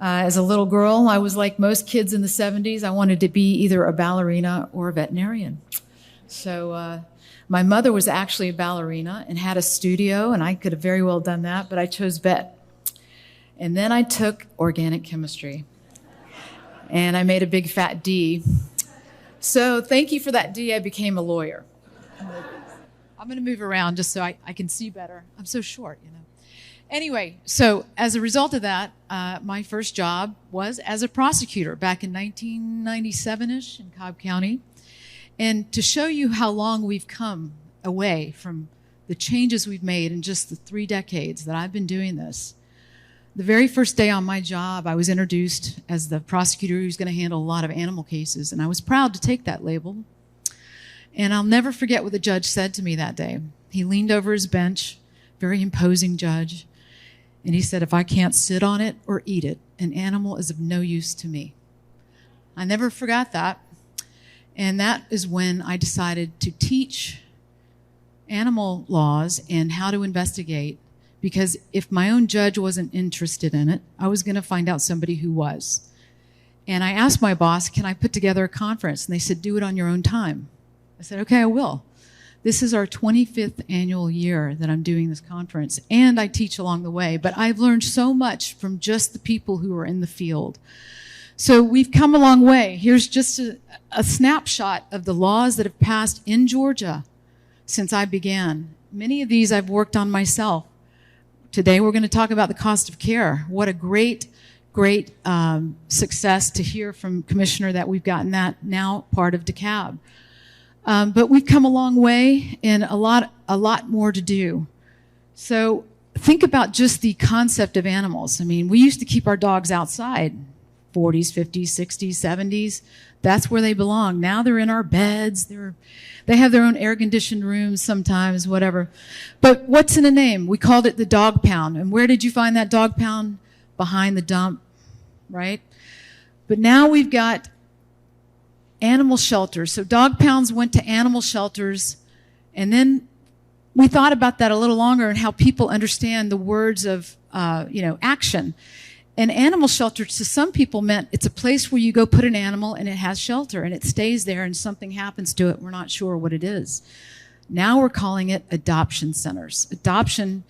As a little girl, I was like most kids in the 70s. I wanted to be either a ballerina or a veterinarian. So my mother was actually a ballerina and had a studio, and I could have very well done that, but I chose vet. And then I took organic chemistry. And I made a big fat D. So thank you for that D. I became a lawyer. I'm going to move around just so I can see better. I'm so short, you know. Anyway, so as a result of that, my first job was as a prosecutor back in 1997-ish in DeKalb County. And to show you how long we've come away from the changes we've made in just the 3 decades that I've been doing this, the very first day on my job, I was introduced as the prosecutor who's going to handle a lot of animal cases, and I was proud to take that label. And I'll never forget what the judge said to me that day. He leaned over his bench, very imposing judge, and he said, "If I can't sit on it or eat it, an animal is of no use to me." I never forgot that. And that is when I decided to teach animal laws and how to investigate. Because if my own judge wasn't interested in it, I was going to find out somebody who was. And I asked my boss, can I put together a conference? And they said, do it on your own time. I said, okay, I will. This is our 25th annual year that I'm doing this conference, and I teach along the way. But I've learned so much from just the people who are in the field. So we've come a long way. Here's just a snapshot of the laws that have passed in Georgia since I began. Many of these I've worked on myself. Today we're going to talk about the cost of care. What a great success to hear from Commissioner that we've gotten that now part of DeKalb. But we've come a long way and a lot more to do. So think about just the concept of animals. I mean, we used to keep our dogs outside, 40s, 50s, 60s, 70s. That's where they belong. Now they're in our beds. They have their own air-conditioned rooms sometimes, whatever. But what's in a name? We called it the dog pound. And where did you find that dog pound? Behind the dump, right? But now we've got animal shelters. So dog pounds went to animal shelters. And then we thought about that a little longer and how people understand the words of, action. An animal shelter to some people meant it's a place where you go put an animal and it has shelter and it stays there and something happens to it. We're not sure what it is. Now we're calling it adoption centers. Adoption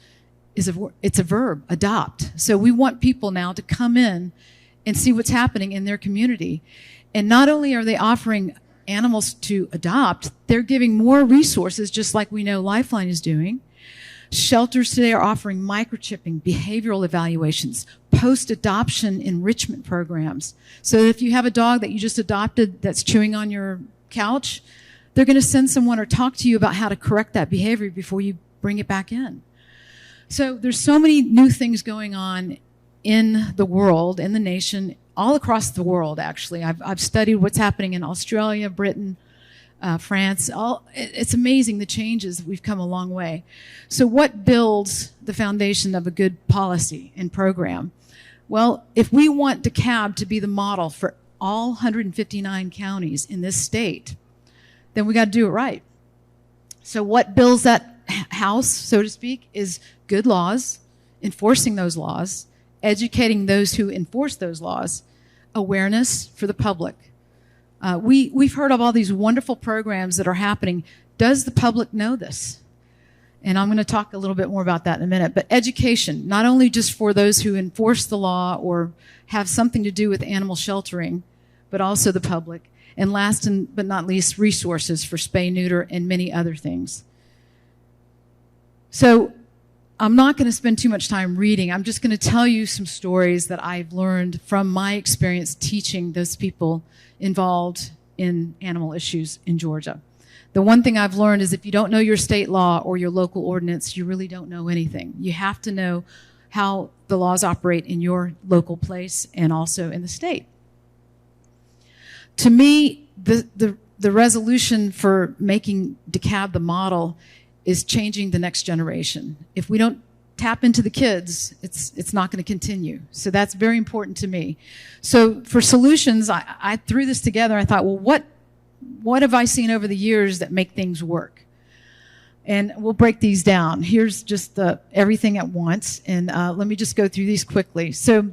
is it's a verb, adopt. So we want people now to come in and see what's happening in their community. And not only are they offering animals to adopt, they're giving more resources, just like we know Lifeline is doing. Shelters today are offering microchipping, behavioral evaluations, post-adoption enrichment programs. So if you have a dog that you just adopted that's chewing on your couch, they're going to send someone or talk to you about how to correct that behavior before you bring it back in. So there's so many new things going on in the world, in the nation, all across the world, actually. I've studied what's happening in Australia, Britain, France. It's amazing the changes. We've come a long way. So what builds the foundation of a good policy and program? Well, if we want DeKalb to be the model for all 159 counties in this state, then we got to do it right. So what builds that house, so to speak, is good laws, enforcing those laws, educating those who enforce those laws, awareness for the public. We've heard of all these wonderful programs that are happening. Does the public know this? And I'm going to talk a little bit more about that in a minute. But education, not only just for those who enforce the law or have something to do with animal sheltering, but also the public. And last but not least, resources for spay, neuter, and many other things. So I'm not going to spend too much time reading. I'm just going to tell you some stories that I've learned from my experience teaching those people involved in animal issues in Georgia. The one thing I've learned is if you don't know your state law or your local ordinance, you really don't know anything. You have to know how the laws operate in your local place and also in the state. To me, the resolution for making DeKalb the model is changing the next generation. If we don't tap into the kids, it's not going to continue. So that's very important to me. So for solutions, I threw this together. I thought, well, what have I seen over the years that make things work? And we'll break these down. Here's just everything at once. And let me just go through these quickly. So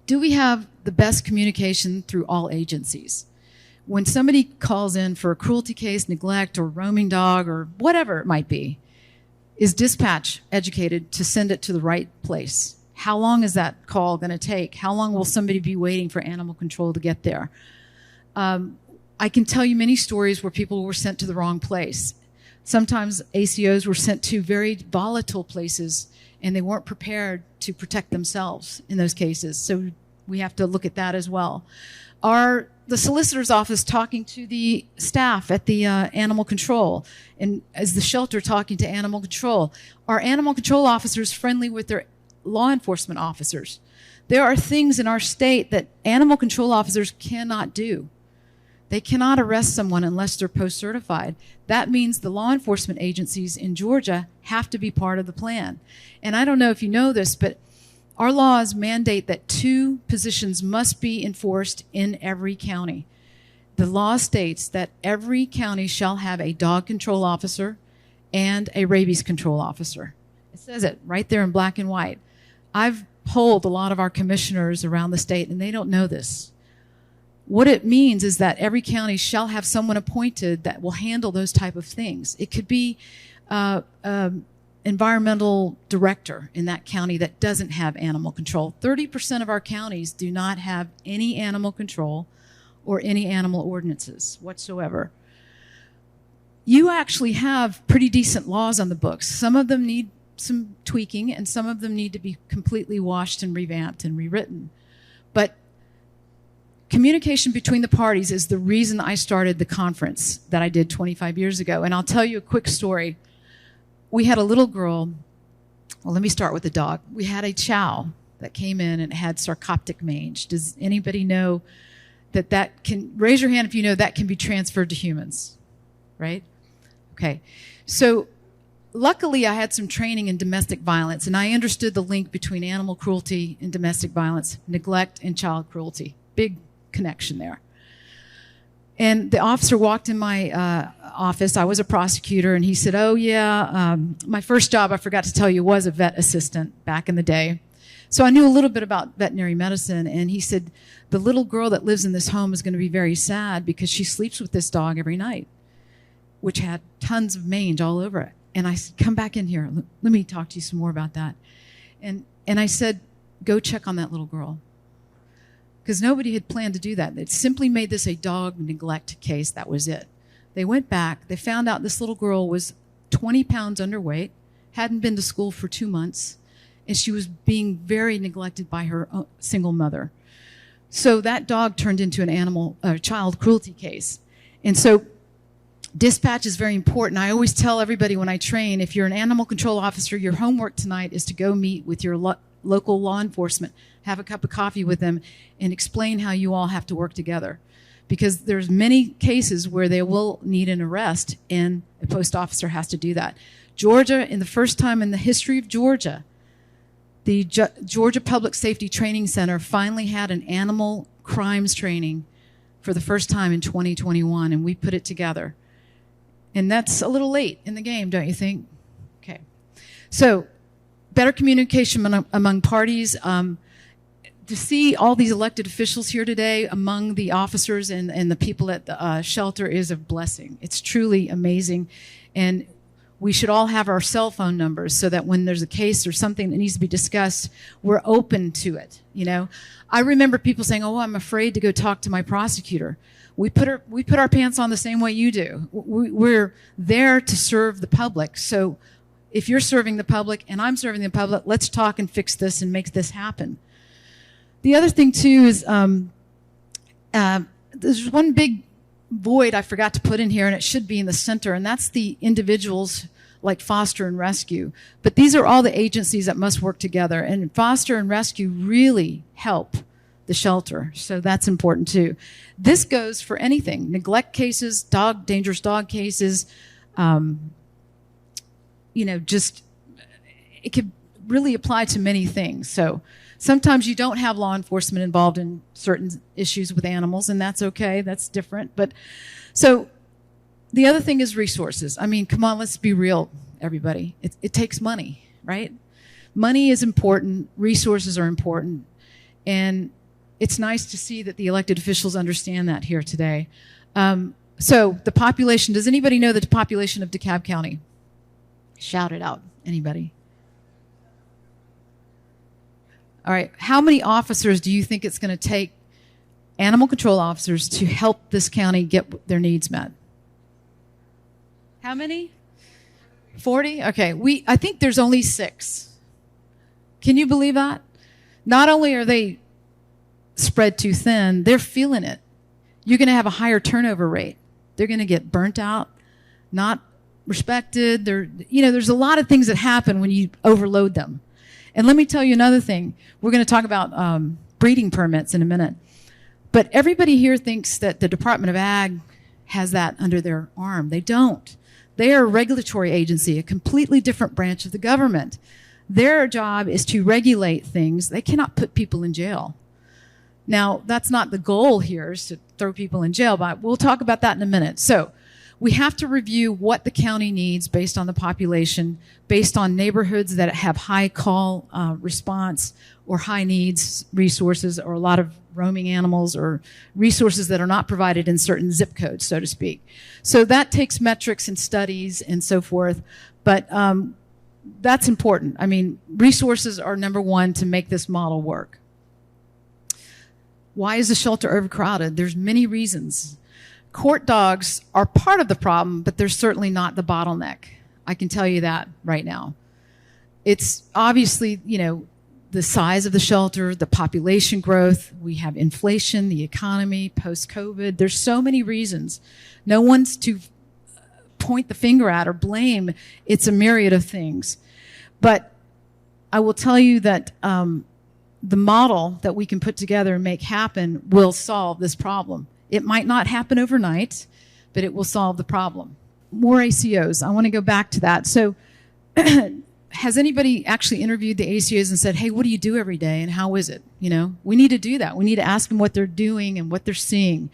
do we have the best communication through all agencies? When somebody calls in for a cruelty case, neglect, or roaming dog, or whatever it might be, is dispatch educated to send it to the right place? How long is that call going to take? How long will somebody be waiting for animal control to get there? I can tell you many stories where people were sent to the wrong place. Sometimes ACOs were sent to very volatile places, and they weren't prepared to protect themselves in those cases. So we have to look at that as well. Are the solicitor's office talking to the staff at the animal control? And is the shelter talking to animal control? Are animal control officers friendly with their law enforcement officers? There are things in our state that animal control officers cannot do. They cannot arrest someone unless they're post-certified. That means the law enforcement agencies in Georgia have to be part of the plan. And I don't know if you know this, but our laws mandate that 2 positions must be enforced in every county. The law states that every county shall have a dog control officer and a rabies control officer. It says it right there in black and white. I've polled a lot of our commissioners around the state, and they don't know this. What it means is that every county shall have someone appointed that will handle those type of things. It could be environmental director in that county that doesn't have animal control. 30% of our counties do not have any animal control or any animal ordinances whatsoever. You actually have pretty decent laws on the books. Some of them need some tweaking, and some of them need to be completely washed and revamped and rewritten. But communication between the parties is the reason I started the conference that I did 25 years ago. And I'll tell you a quick story. We had a little girl, well, let me start with the dog. We had a chow that came in and had sarcoptic mange. Does anybody know that can, raise your hand if you know that can be transferred to humans, right? Okay, so luckily I had some training in domestic violence, and I understood the link between animal cruelty and domestic violence, neglect and child cruelty. Big connection there. And the officer walked in my office. I was a prosecutor, and he said, oh, yeah, my first job, I forgot to tell you, was a vet assistant back in the day. So I knew a little bit about veterinary medicine, and he said, the little girl that lives in this home is going to be very sad because she sleeps with this dog every night, which had tons of mange all over it. And I said, come back in here. Let me talk to you some more about that. And I said, go check on that little girl. Because nobody had planned to do that. They simply made this a dog neglect case. That was it. They went back. They found out this little girl was 20 pounds underweight, hadn't been to school for 2 months, and she was being very neglected by her single mother. So that dog turned into an child cruelty case. And so dispatch is very important. I always tell everybody when I train, if you're an animal control officer, your homework tonight is to go meet with your local law enforcement, have a cup of coffee with them, and explain how you all have to work together. Because there's many cases where they will need an arrest, and a post officer has to do that. Georgia, in the first time in the history of Georgia, the Georgia Public Safety Training Center finally had an animal crimes training for the first time in 2021, and we put it together. And that's a little late in the game, don't you think? Okay. So, better communication among parties. To see all these elected officials here today among the officers and the people at the shelter is a blessing. It's truly amazing. And we should all have our cell phone numbers so that when there's a case or something that needs to be discussed, we're open to it. You know, I remember people saying, oh, I'm afraid to go talk to my prosecutor. We put our pants on the same way you do. We're there to serve the public. So if you're serving the public and I'm serving the public, let's talk and fix this and make this happen. The other thing, too, is there's one big void I forgot to put in here, and it should be in the center, and that's the individuals like foster and rescue. But these are all the agencies that must work together, and foster and rescue really help the shelter. So that's important too. This goes for anything: neglect cases, dangerous dog cases. Just it could really apply to many things. So sometimes you don't have law enforcement involved in certain issues with animals, and that's okay. That's different. But so the other thing is resources. I mean, come on, let's be real, everybody. It takes money, right? Money is important. Resources are important. And it's nice to see that the elected officials understand that here today. So the population, does anybody know the population of DeKalb County? Shout it out. Anybody? All right. How many officers do you think it's going to take, animal control officers, to help this county get their needs met? How many? 40? Okay. I think there's only 6. Can you believe that? Not only are they spread too thin, they're feeling it. You're going to have a higher turnover rate. They're going to get burnt out, not respected. There's a lot of things that happen when you overload them. And let me tell you another thing. We're going to talk about breeding permits in a minute. But everybody here thinks that the Department of Ag has that under their arm. They don't. They are a regulatory agency, a completely different branch of the government. Their job is to regulate things. They cannot put people in jail. Now, that's not the goal here, is to throw people in jail, but we'll talk about that in a minute. So we have to review what the county needs based on the population, based on neighborhoods that have high call response or high needs resources, or a lot of roaming animals, or resources that are not provided in certain zip codes, so to speak. So that takes metrics and studies and so forth. But that's important. I mean, resources are number one to make this model work. Why is the shelter overcrowded? There's many reasons. Court dogs are part of the problem, but they're certainly not the bottleneck. I can tell you that right now. It's obviously, the size of the shelter, the population growth, we have inflation, the economy, post-COVID. There's so many reasons. No one's to point the finger at or blame. It's a myriad of things. But I will tell you that the model that we can put together and make happen will solve this problem. It might not happen overnight, but it will solve the problem. More ACOs. I want to go back to that. So has anybody actually interviewed the ACOs and said, hey, what do you do every day and how is it? We need to do that. We need to ask them what they're doing and what they're seeing.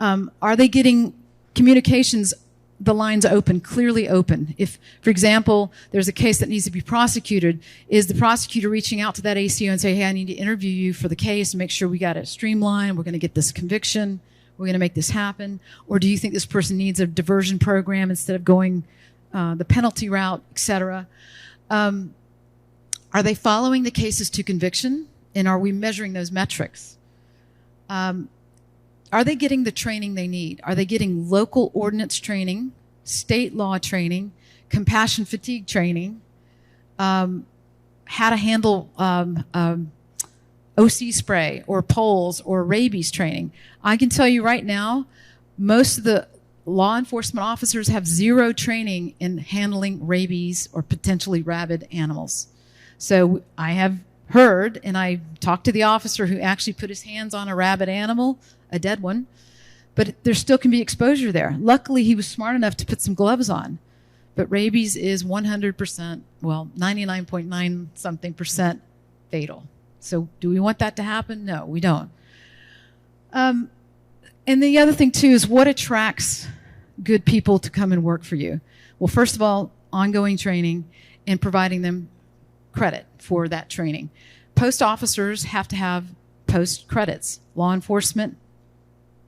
Are they getting communications, the lines open, clearly open? If, for example, there's a case that needs to be prosecuted, is the prosecutor reaching out to that ACO and say, hey, I need to interview you for the case and make sure we got it streamlined. We're going to get this conviction. We're going to make this happen. Or do you think this person needs a diversion program instead of going the penalty route, et cetera? Are they following the cases to conviction? And are we measuring those metrics? Are they getting the training they need? Are they getting local ordinance training, state law training, compassion fatigue training, how to handle OC spray or poles or rabies training? I can tell you right now, most of the law enforcement officers have zero training in handling rabies or potentially rabid animals. So I have heard, and I talked to the officer who actually put his hands on a rabid animal, a dead one, but there still can be exposure there. Luckily, he was smart enough to put some gloves on. But rabies is 100%, well, 99.9 something percent fatal. So do we want that to happen? No, we don't. And the other thing, too, is what attracts good people to come and work for you? Well, first of all, ongoing training and providing them credit for that training. Post officers have to have post credits. Law enforcement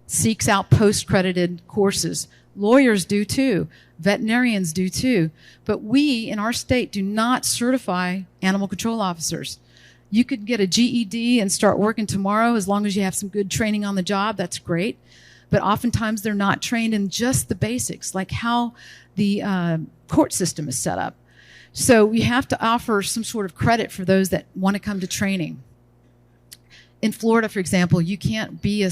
seeks out post-credited courses. Lawyers do too. Veterinarians do too. But we in our state do not certify animal control officers. You could get a GED and start working tomorrow as long as you have some good training on the job. That's great. But oftentimes they're not trained in just the basics, like how the court system is set up. So we have to offer some sort of credit for those that want to come to training. In Florida, for example, you can't be a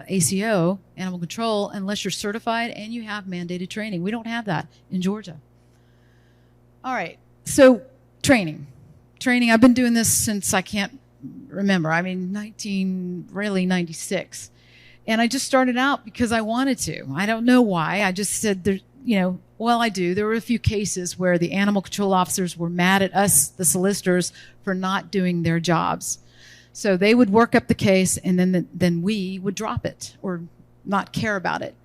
ACO, animal control, unless you're certified and you have mandated training. We don't have that in Georgia. All right, so training. I've been doing this since I can't remember. I mean, 96. And I just started out because I wanted to. I don't know why. I just said, I do. There were a few cases where the animal control officers were mad at us, the solicitors, for not doing their jobs. So they would work up the case, and then we would drop it or not care about it.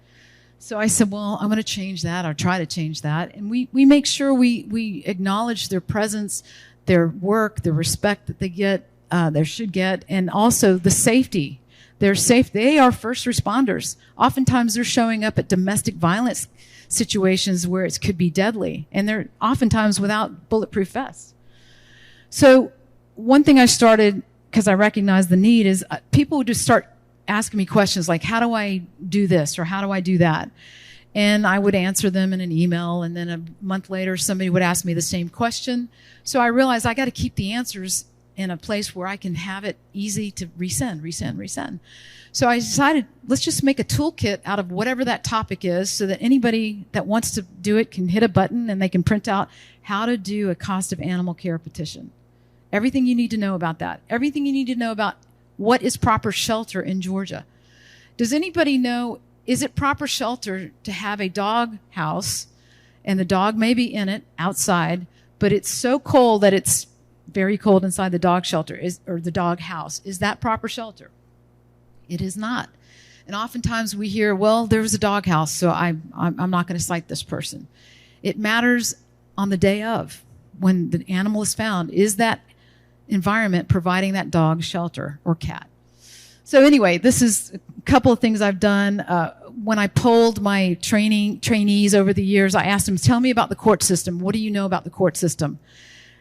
So I said, well, I'm going to change that, or try to change that. And we make sure we acknowledge their presence, their work, the respect that they should get, and also the safety. They're safe. They are first responders. Oftentimes they're showing up at domestic violence situations where it could be deadly, and they're oftentimes without bulletproof vests. So one thing I started, because I recognized the need, is people would just start asking me questions like, how do I do this or how do I do that? And I would answer them in an email, and then a month later somebody would ask me the same question. So I realized I got to keep the answers in a place where I can have it easy to resend. So I decided, let's just make a toolkit out of whatever that topic is, so that anybody that wants to do it can hit a button and they can print out how to do a cost of animal care petition. Everything you need to know about that. Everything you need to know about what is proper shelter in Georgia. Does anybody know, is it proper shelter to have a dog house and the dog may be in it outside, but it's so cold that it's very cold inside the dog shelter or the dog house? Is that proper shelter? It is not. And oftentimes we hear, well, there was a dog house, so I'm not going to cite this person. It matters on the day of, when the animal is found. Is that environment providing that dog shelter or cat? So anyway, this is a couple of things I've done. When I polled my trainees over the years, I asked them, tell me about the court system. What do you know about the court system?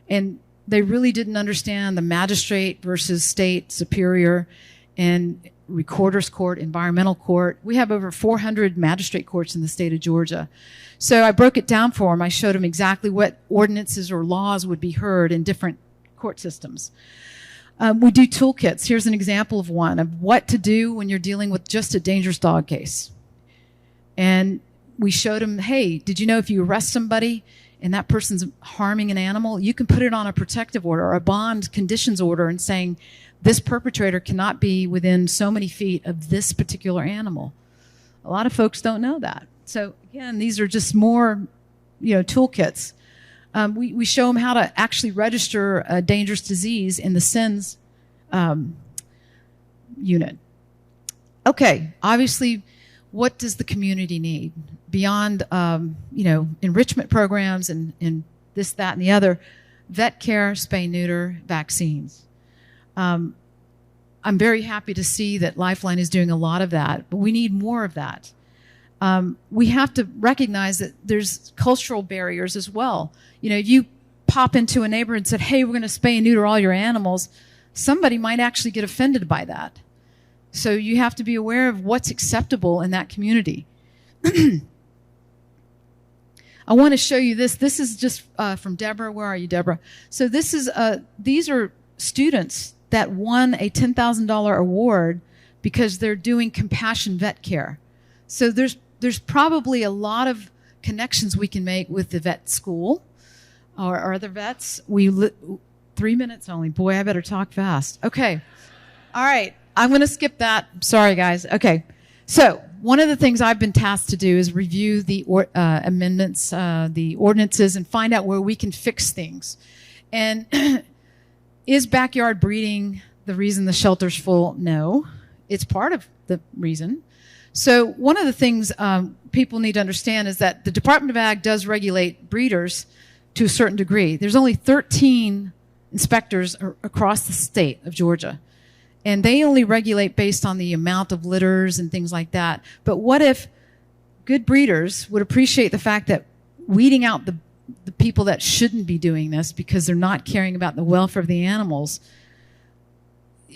And they really didn't understand the magistrate versus state superior and recorder's court, environmental court. We have over 400 magistrate courts in the state of Georgia. So I broke it down for them. I showed them exactly what ordinances or laws would be heard in different court systems. We do toolkits. Here's an example of one of what to do when you're dealing with just a dangerous dog case. And we showed them, hey, did you know if you arrest somebody and that person's harming an animal, you can put it on a protective order or a bond conditions order and saying this perpetrator cannot be within so many feet of this particular animal. A lot of folks don't know that. So again, these are just more, toolkits. We show them how to actually register a dangerous disease in the SINS unit. Okay, obviously, what does the community need beyond, enrichment programs and this, that, and the other? Vet care, spay, neuter, vaccines. I'm very happy to see that Lifeline is doing a lot of that, but we need more of that. We have to recognize that there's cultural barriers as well. If you pop into a neighborhood and said, hey, we're going to spay and neuter all your animals, somebody might actually get offended by that. So you have to be aware of what's acceptable in that community. I want to show you this. This is just from Deborah. Where are you, Deborah? So this is these are students that won a $10,000 award because they're doing compassion vet care. So there's probably a lot of connections we can make with the vet school or other vets. 3 minutes only. Boy, I better talk fast. Okay. All right. I'm going to skip that. Sorry, guys. Okay. So one of the things I've been tasked to do is review the amendments, the ordinances, and find out where we can fix things. And is backyard breeding the reason the shelter's full? No. It's part of the reason. So one of the things people need to understand is that the Department of Ag does regulate breeders to a certain degree. There's only 13 inspectors across the state of Georgia, and they only regulate based on the amount of litters and things like that. But what if good breeders would appreciate the fact that weeding out the people that shouldn't be doing this because they're not caring about the welfare of the animals?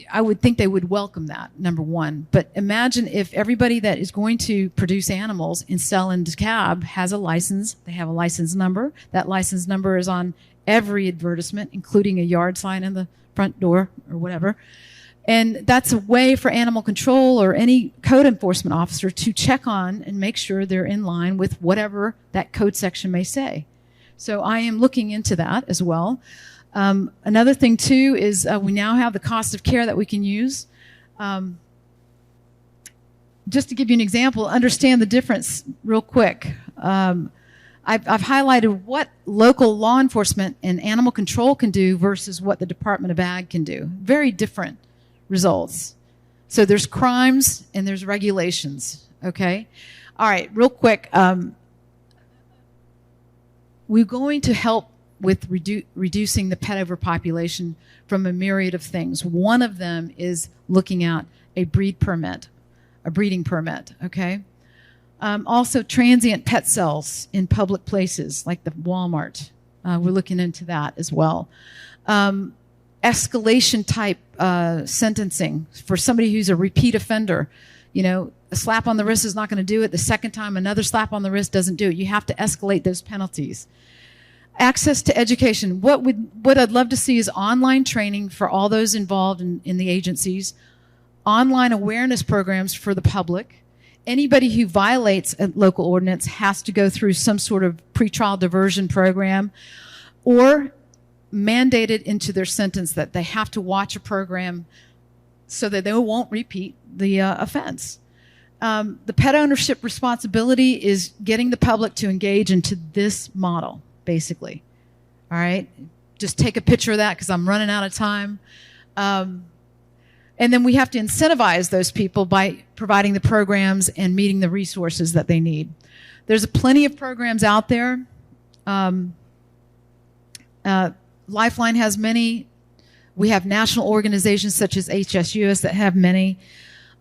I would think they would welcome that, number one. But imagine if everybody that is going to produce animals and sell in DeKalb has a license. They have a license number. That license number is on every advertisement, including a yard sign in the front door or whatever. And that's a way for animal control or any code enforcement officer to check on and make sure they're in line with whatever that code section may say. So I am looking into that as well. Another thing too is we now have the cost of care that we can use. Just to give you an example, understand the difference real quick. I've highlighted what local law enforcement and animal control can do versus what the Department of Ag can do. Very different results. So there's crimes and there's regulations, okay? All right, real quick. We're going to help with reducing the pet overpopulation from a myriad of things. One of them is looking at a breeding permit, okay? Also, transient pet cells in public places like the Walmart. We're looking into that as well. Escalation type sentencing for somebody who's a repeat offender. You know, a slap on the wrist is not going to do it. The second time, another slap on the wrist doesn't do it. You have to escalate those penalties. Access to education. What I'd love to see is online training for all those involved in the agencies, online awareness programs for the public. Anybody who violates a local ordinance has to go through some sort of pretrial diversion program or mandated into their sentence that they have to watch a program so that they won't repeat the offense. The pet ownership responsibility is getting the public to engage into this model, basically. All right? Just take a picture of that because I'm running out of time. And then we have to incentivize those people by providing the programs and meeting the resources that they need. There's plenty of programs out there. Lifeline has many. We have national organizations such as HSUS that have many.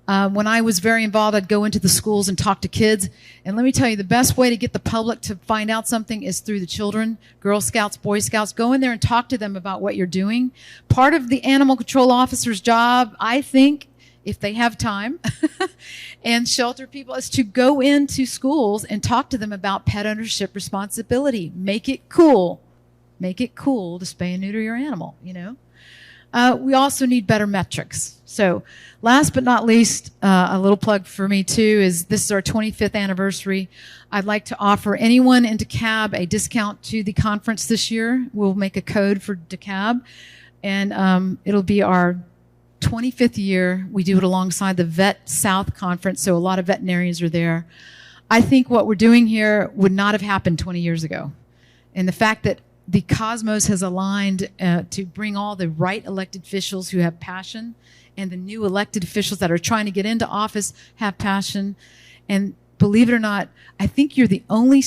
When I was very involved, I'd go into the schools and talk to kids. And let me tell you, the best way to get the public to find out something is through the children, Girl Scouts, Boy Scouts. Go in there and talk to them about what you're doing. Part of the animal control officer's job, I think, if they have time, and shelter people, is to go into schools and talk to them about pet ownership responsibility. Make it cool. Make it cool to spay and neuter your animal, you know. We also need better metrics. So last but not least, a little plug for me too is this is our 25th anniversary. I'd like to offer anyone in DeKalb a discount to the conference this year. We'll make a code for DeKalb, and it'll be our 25th year. We do it alongside the Vet South Conference, so a lot of veterinarians are there. I think what we're doing here would not have happened 20 years ago. And the fact that the cosmos has aligned to bring all the right elected officials who have passion, and the new elected officials that are trying to get into office have passion. And believe it or not, I think you're the only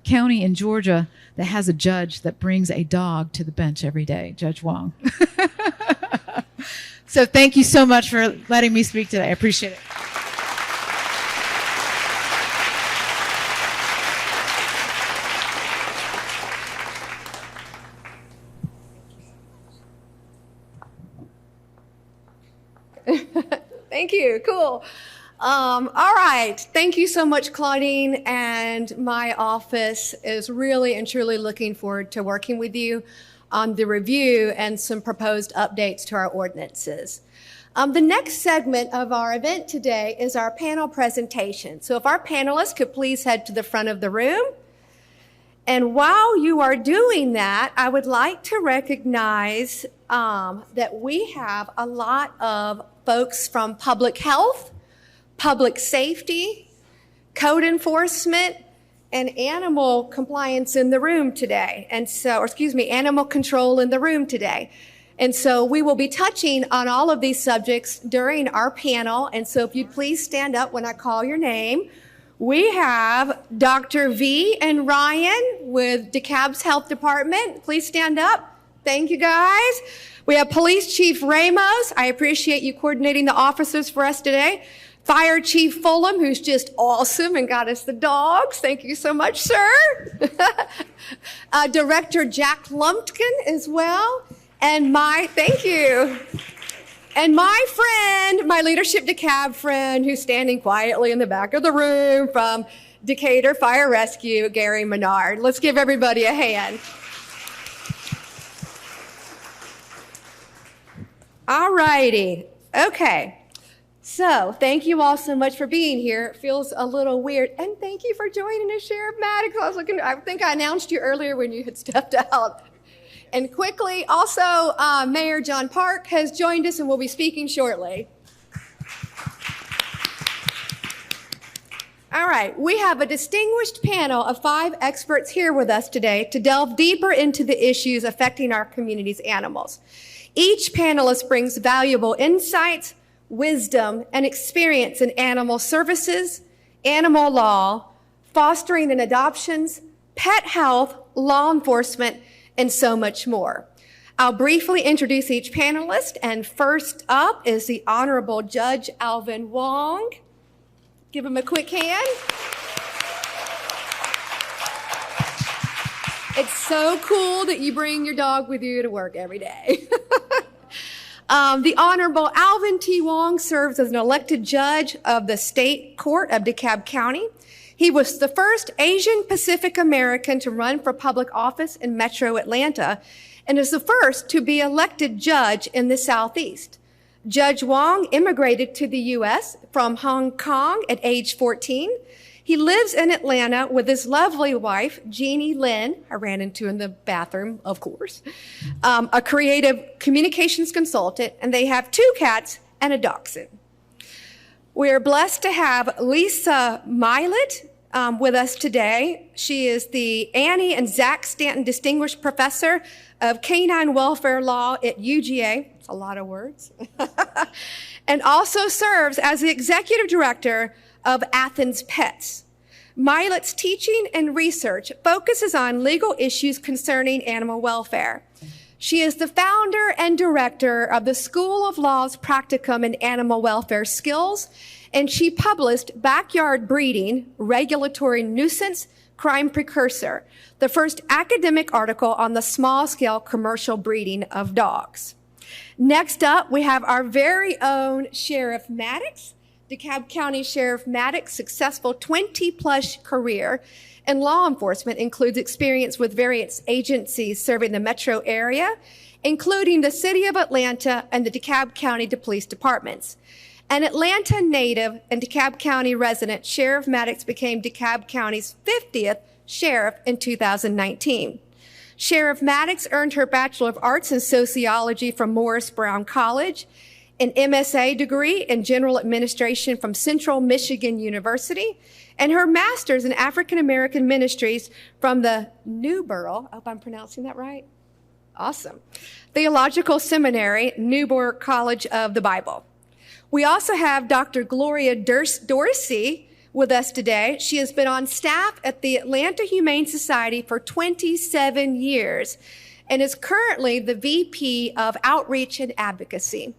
county in Georgia that has a judge that brings a dog to the bench every day, Judge Wong. So thank you so much for letting me speak today. I appreciate it. Thank you. Cool. All right. Thank you so much, Claudine. And my office is really and truly looking forward to working with you on the review and some proposed updates to our ordinances. The next segment of our event today is our panel presentation. So if our panelists could please head to the front of the room. And while you are doing that, I would like to recognize that we have a lot of folks from public health, public safety, code enforcement, and animal compliance in the room today. And so, or excuse me, animal control in the room today. And so we will be touching on all of these subjects during our panel. And so if you'd please stand up when I call your name. We have Dr. V and Ryan with DeKalb's Health Department. Please stand up. Thank you, guys. We have Police Chief Ramos. I appreciate you coordinating the officers for us today. Fire Chief Fulham, who's just awesome and got us the dogs. Thank you so much, sir. Director Jack Lumpkin as well. And thank you. And my friend, my Leadership DeKalb friend, who's standing quietly in the back of the room from Decatur Fire Rescue, Gary Menard. Let's give everybody a hand. All righty. Okay. So thank you all so much for being here. It feels a little weird. And thank you for joining us, Sheriff Maddox. I think I announced you earlier when you had stepped out. And quickly, also, Mayor John Park has joined us and will be speaking shortly. All right, we have a distinguished panel of 5 experts here with us today to delve deeper into the issues affecting our community's animals. Each panelist brings valuable insights, wisdom, and experience in animal services, animal law, fostering and adoptions, pet health, law enforcement, and so much more. I'll briefly introduce each panelist, and first up is the Honorable Judge Alvin Wong. Give him a quick hand. It's so cool that you bring your dog with you to work every day. The Honorable Alvin T. Wong serves as an elected judge of the State Court of DeKalb County. He was the first Asian Pacific American to run for public office in Metro Atlanta and is the first to be elected judge in the Southeast. Judge Wong immigrated to the U.S. from Hong Kong at age 14. He lives in Atlanta with his lovely wife, Jeannie Lynn, I ran into in the bathroom, of course, a creative communications consultant, and they have 2 cats and a dachshund. We're blessed to have Lisa Milet with us today. She is the Annie and Zach Stanton Distinguished Professor of Canine Welfare Law at UGA. It's a lot of words. And also serves as the Executive Director of Athens Pets. Milet's teaching and research focuses on legal issues concerning animal welfare. She is the founder and director of the School of Law's Practicum in Animal Welfare Skills, and she published Backyard Breeding, Regulatory Nuisance, Crime Precursor, the first academic article on the small-scale commercial breeding of dogs. Next up, we have our very own Sheriff Maddox. DeKalb County Sheriff Maddox's successful 20-plus career in law enforcement includes experience with various agencies serving the metro area, including the City of Atlanta and the DeKalb County Police Departments. An Atlanta native and DeKalb County resident, Sheriff Maddox became DeKalb County's 50th sheriff in 2019. Sheriff Maddox earned her Bachelor of Arts in Sociology from Morris Brown College, an MSA degree in General Administration from Central Michigan University, and her Master's in African American Ministries from the Newborough, I hope I'm pronouncing that right, awesome, Theological Seminary, Newborough College of the Bible. We also have Dr. Gloria Dorsey with us today. She has been on staff at the Atlanta Humane Society for 27 years and is currently the VP of Outreach and Advocacy.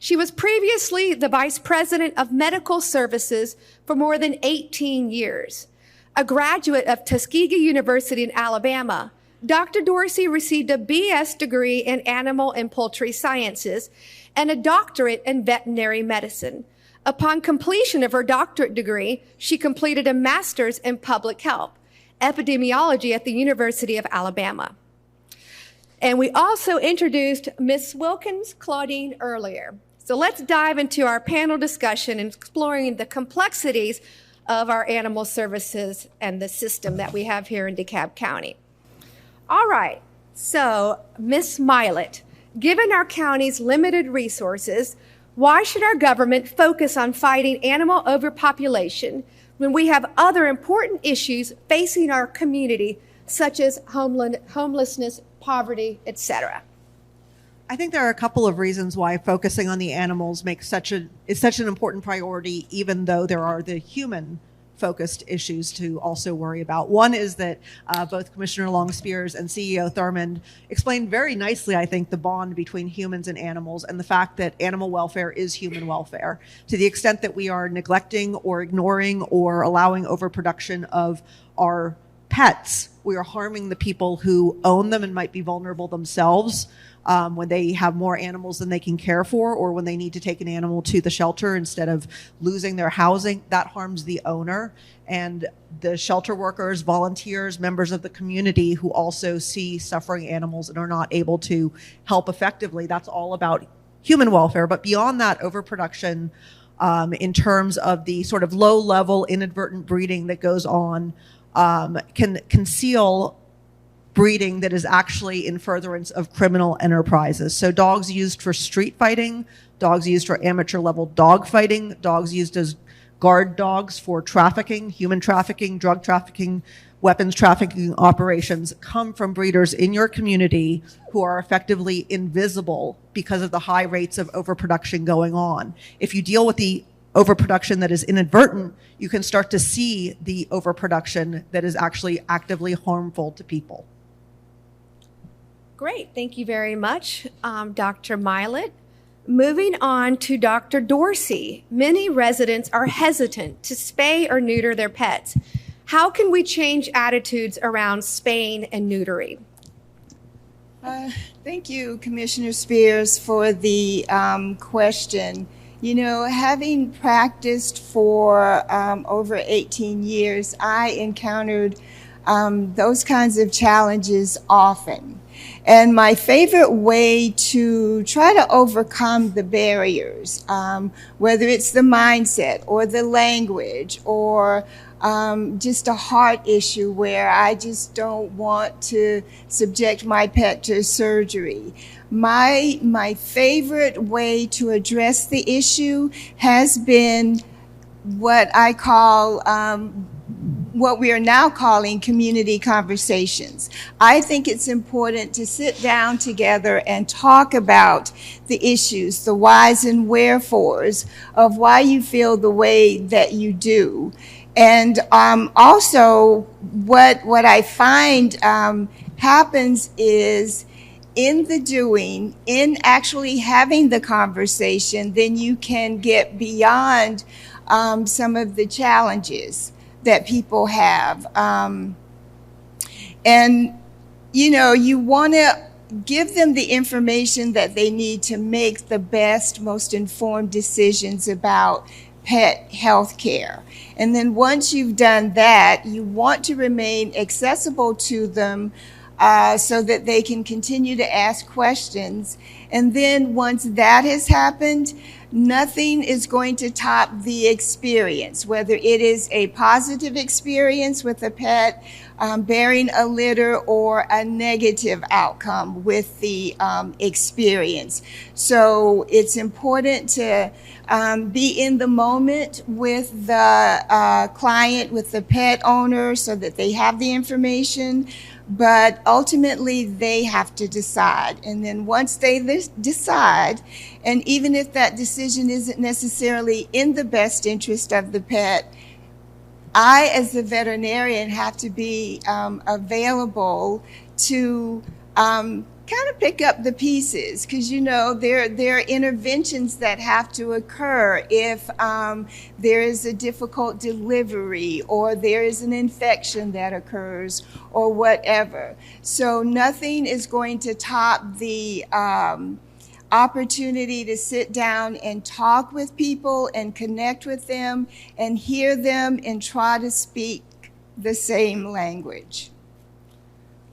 She was previously the Vice President of Medical Services for more than 18 years. A graduate of Tuskegee University in Alabama, Dr. Dorsey received a BS degree in Animal and Poultry Sciences and a doctorate in veterinary medicine. Upon completion of her doctorate degree, she completed a master's in public health, epidemiology at the University of Alabama. And we also introduced Ms. Wilkins Claudine earlier. So let's dive into our panel discussion and exploring the complexities of our animal services and the system that we have here in DeKalb County. All right, so Ms. Milet, given our county's limited resources, why should our government focus on fighting animal overpopulation when we have other important issues facing our community, such as homelessness, poverty, etc.? I think there are a couple of reasons why focusing on the animals is such an important priority, even though there are the human-focused issues to also worry about. One is that both Commissioner Longspears and CEO Thurmond explained very nicely, I think, the bond between humans and animals and the fact that animal welfare is human welfare. To the extent that we are neglecting or ignoring or allowing overproduction of our pets, we are harming the people who own them and might be vulnerable themselves when they have more animals than they can care for, or when they need to take an animal to the shelter instead of losing their housing. That harms the owner and the shelter workers, volunteers, members of the community who also see suffering animals and are not able to help effectively. That's all about human welfare. But beyond that, overproduction in terms of the sort of low-level inadvertent breeding that goes on can conceal breeding that is actually in furtherance of criminal enterprises. So dogs used for street fighting, dogs used for amateur level dog fighting, dogs used as guard dogs for trafficking, human trafficking, drug trafficking, weapons trafficking operations come from breeders in your community who are effectively invisible because of the high rates of overproduction going on. If you deal with the overproduction that is inadvertent, you can start to see the overproduction that is actually actively harmful to people. Great, thank you very much, Dr. Milet. Moving on to Dr. Dorsey. Many residents are hesitant to spay or neuter their pets. How can we change attitudes around spaying and neutering? Thank you, Commissioner Spears, for the question. You know, having practiced for over 18 years, I encountered those kinds of challenges often. And my favorite way to try to overcome the barriers, whether it's the mindset or the language or just a heart issue where I just don't want to subject my pet to surgery. My favorite way to address the issue has been what I call what we are now calling community conversations. I think it's important to sit down together and talk about the issues, the whys and wherefores of why you feel the way that you do. And also what I find happens is in the doing, in actually having the conversation, then you can get beyond some of the challenges that people have. And, you know, you want to give them the information that they need to make the best, most informed decisions about pet health care. And then once you've done that, you want to remain accessible to them so that they can continue to ask questions. And then once that has happened, nothing is going to top the experience, whether it is a positive experience with a pet bearing a litter or a negative outcome with the experience. So it's important to be in the moment with the client, with the pet owner, so that they have the information. But ultimately, they have to decide. And then once they decide, and even if that decision isn't necessarily in the best interest of the pet, I, as the veterinarian, have to be available to kind of pick up the pieces, because, you know, there are interventions that have to occur if there is a difficult delivery or there is an infection that occurs or whatever. So nothing is going to top the opportunity to sit down and talk with people and connect with them and hear them and try to speak the same language.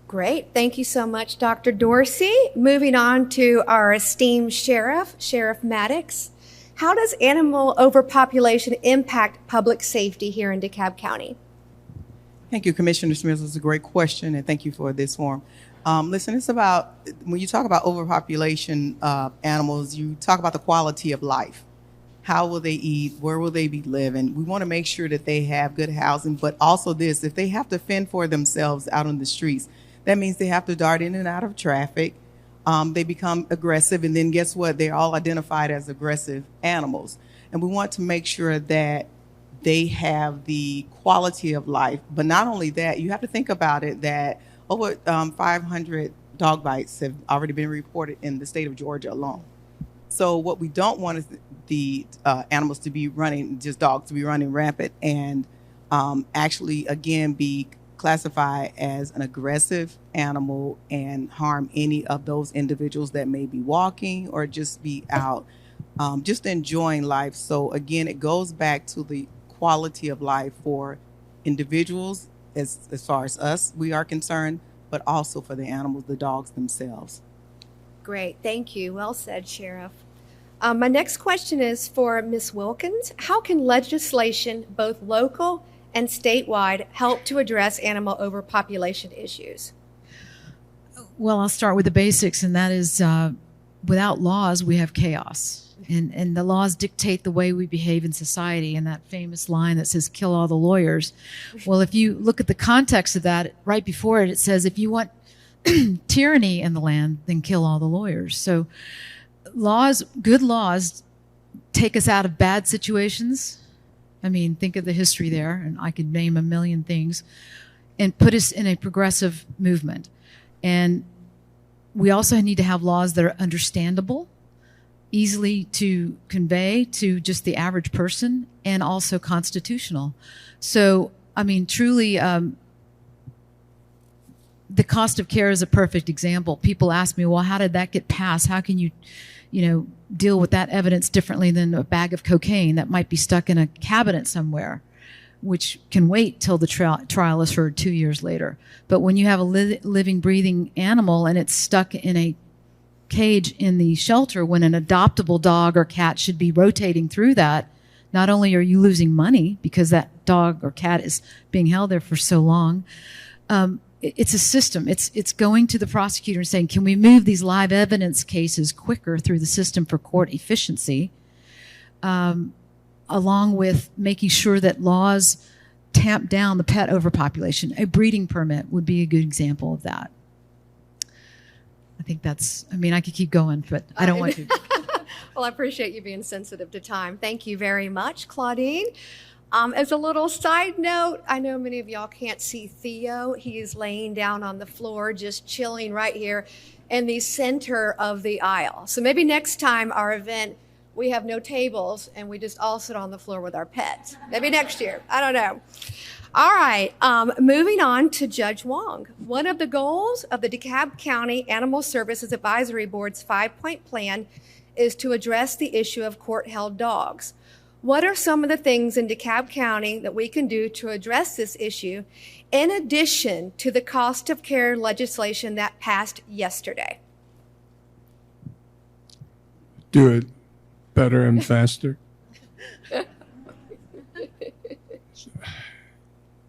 Great. Thank you so much, Dr. Dorsey. Moving on to our esteemed sheriff, Sheriff Maddox. How does animal overpopulation impact public safety here in DeKalb County? Thank you, Commissioner Smith. It's a great question, and thank you for this forum. Listen, it's about, when you talk about overpopulation animals, you talk about the quality of life. How will they eat? Where will they be living? We want to make sure that they have good housing, but also this, if they have to fend for themselves out on the streets, that means they have to dart in and out of traffic. They become aggressive, and then guess what? They're all identified as aggressive animals. And we want to make sure that they have the quality of life. But not only that, you have to think about it that over 500 dog bites have already been reported in the state of Georgia alone. So what we don't want is the animals to be running, just dogs to be running rampant and actually, again, be classified as an aggressive animal and harm any of those individuals that may be walking or just be out just enjoying life. So again, it goes back to the quality of life for individuals as far as us, we are concerned, but also for the animals, the dogs themselves. Great. Thank you. Well said, Sheriff. My next question is for Ms. Wilkins. How can legislation, both local and statewide, help to address animal overpopulation issues? Well, I'll start with the basics, and that is without laws, we have chaos. And the laws dictate the way we behave in society. And that famous line that says, kill all the lawyers. Well, if you look at the context of that, right before it, it says, if you want tyranny in the land, then kill all the lawyers. So laws, good laws, take us out of bad situations. I mean, think of the history there, and I could name a million things, and put us in a progressive movement. And we also need to have laws that are understandable, easily to convey to just the average person, and also constitutional. So, I mean, truly, the cost of care is a perfect example. People ask me, well, how did that get passed? How can you deal with that evidence differently than a bag of cocaine that might be stuck in a cabinet somewhere, which can wait till the trial is heard 2 years later. But when you have a living, breathing animal and it's stuck in a cage in the shelter, when an adoptable dog or cat should be rotating through that, not only are you losing money because that dog or cat is being held there for so long, it's a system. It's going to the prosecutor and saying, can we move these live evidence cases quicker through the system for court efficiency, along with making sure that laws tamp down the pet overpopulation. A breeding permit would be a good example of that. I think I could keep going, but I don't want to. Well, I appreciate you being sensitive to time. Thank you very much, Claudine. As a little side note, I know many of y'all can't see Theo. He is laying down on the floor, just chilling right here in the center of the aisle. So maybe next time our event, we have no tables and we just all sit on the floor with our pets. Maybe next year. I don't know. All right, moving on to Judge Wong. One of the goals of the DeKalb County Animal Services Advisory Board's 5-point plan is to address the issue of court-held dogs. What are some of the things in DeKalb County that we can do to address this issue, in addition to the cost of care legislation that passed yesterday? Do it better and faster.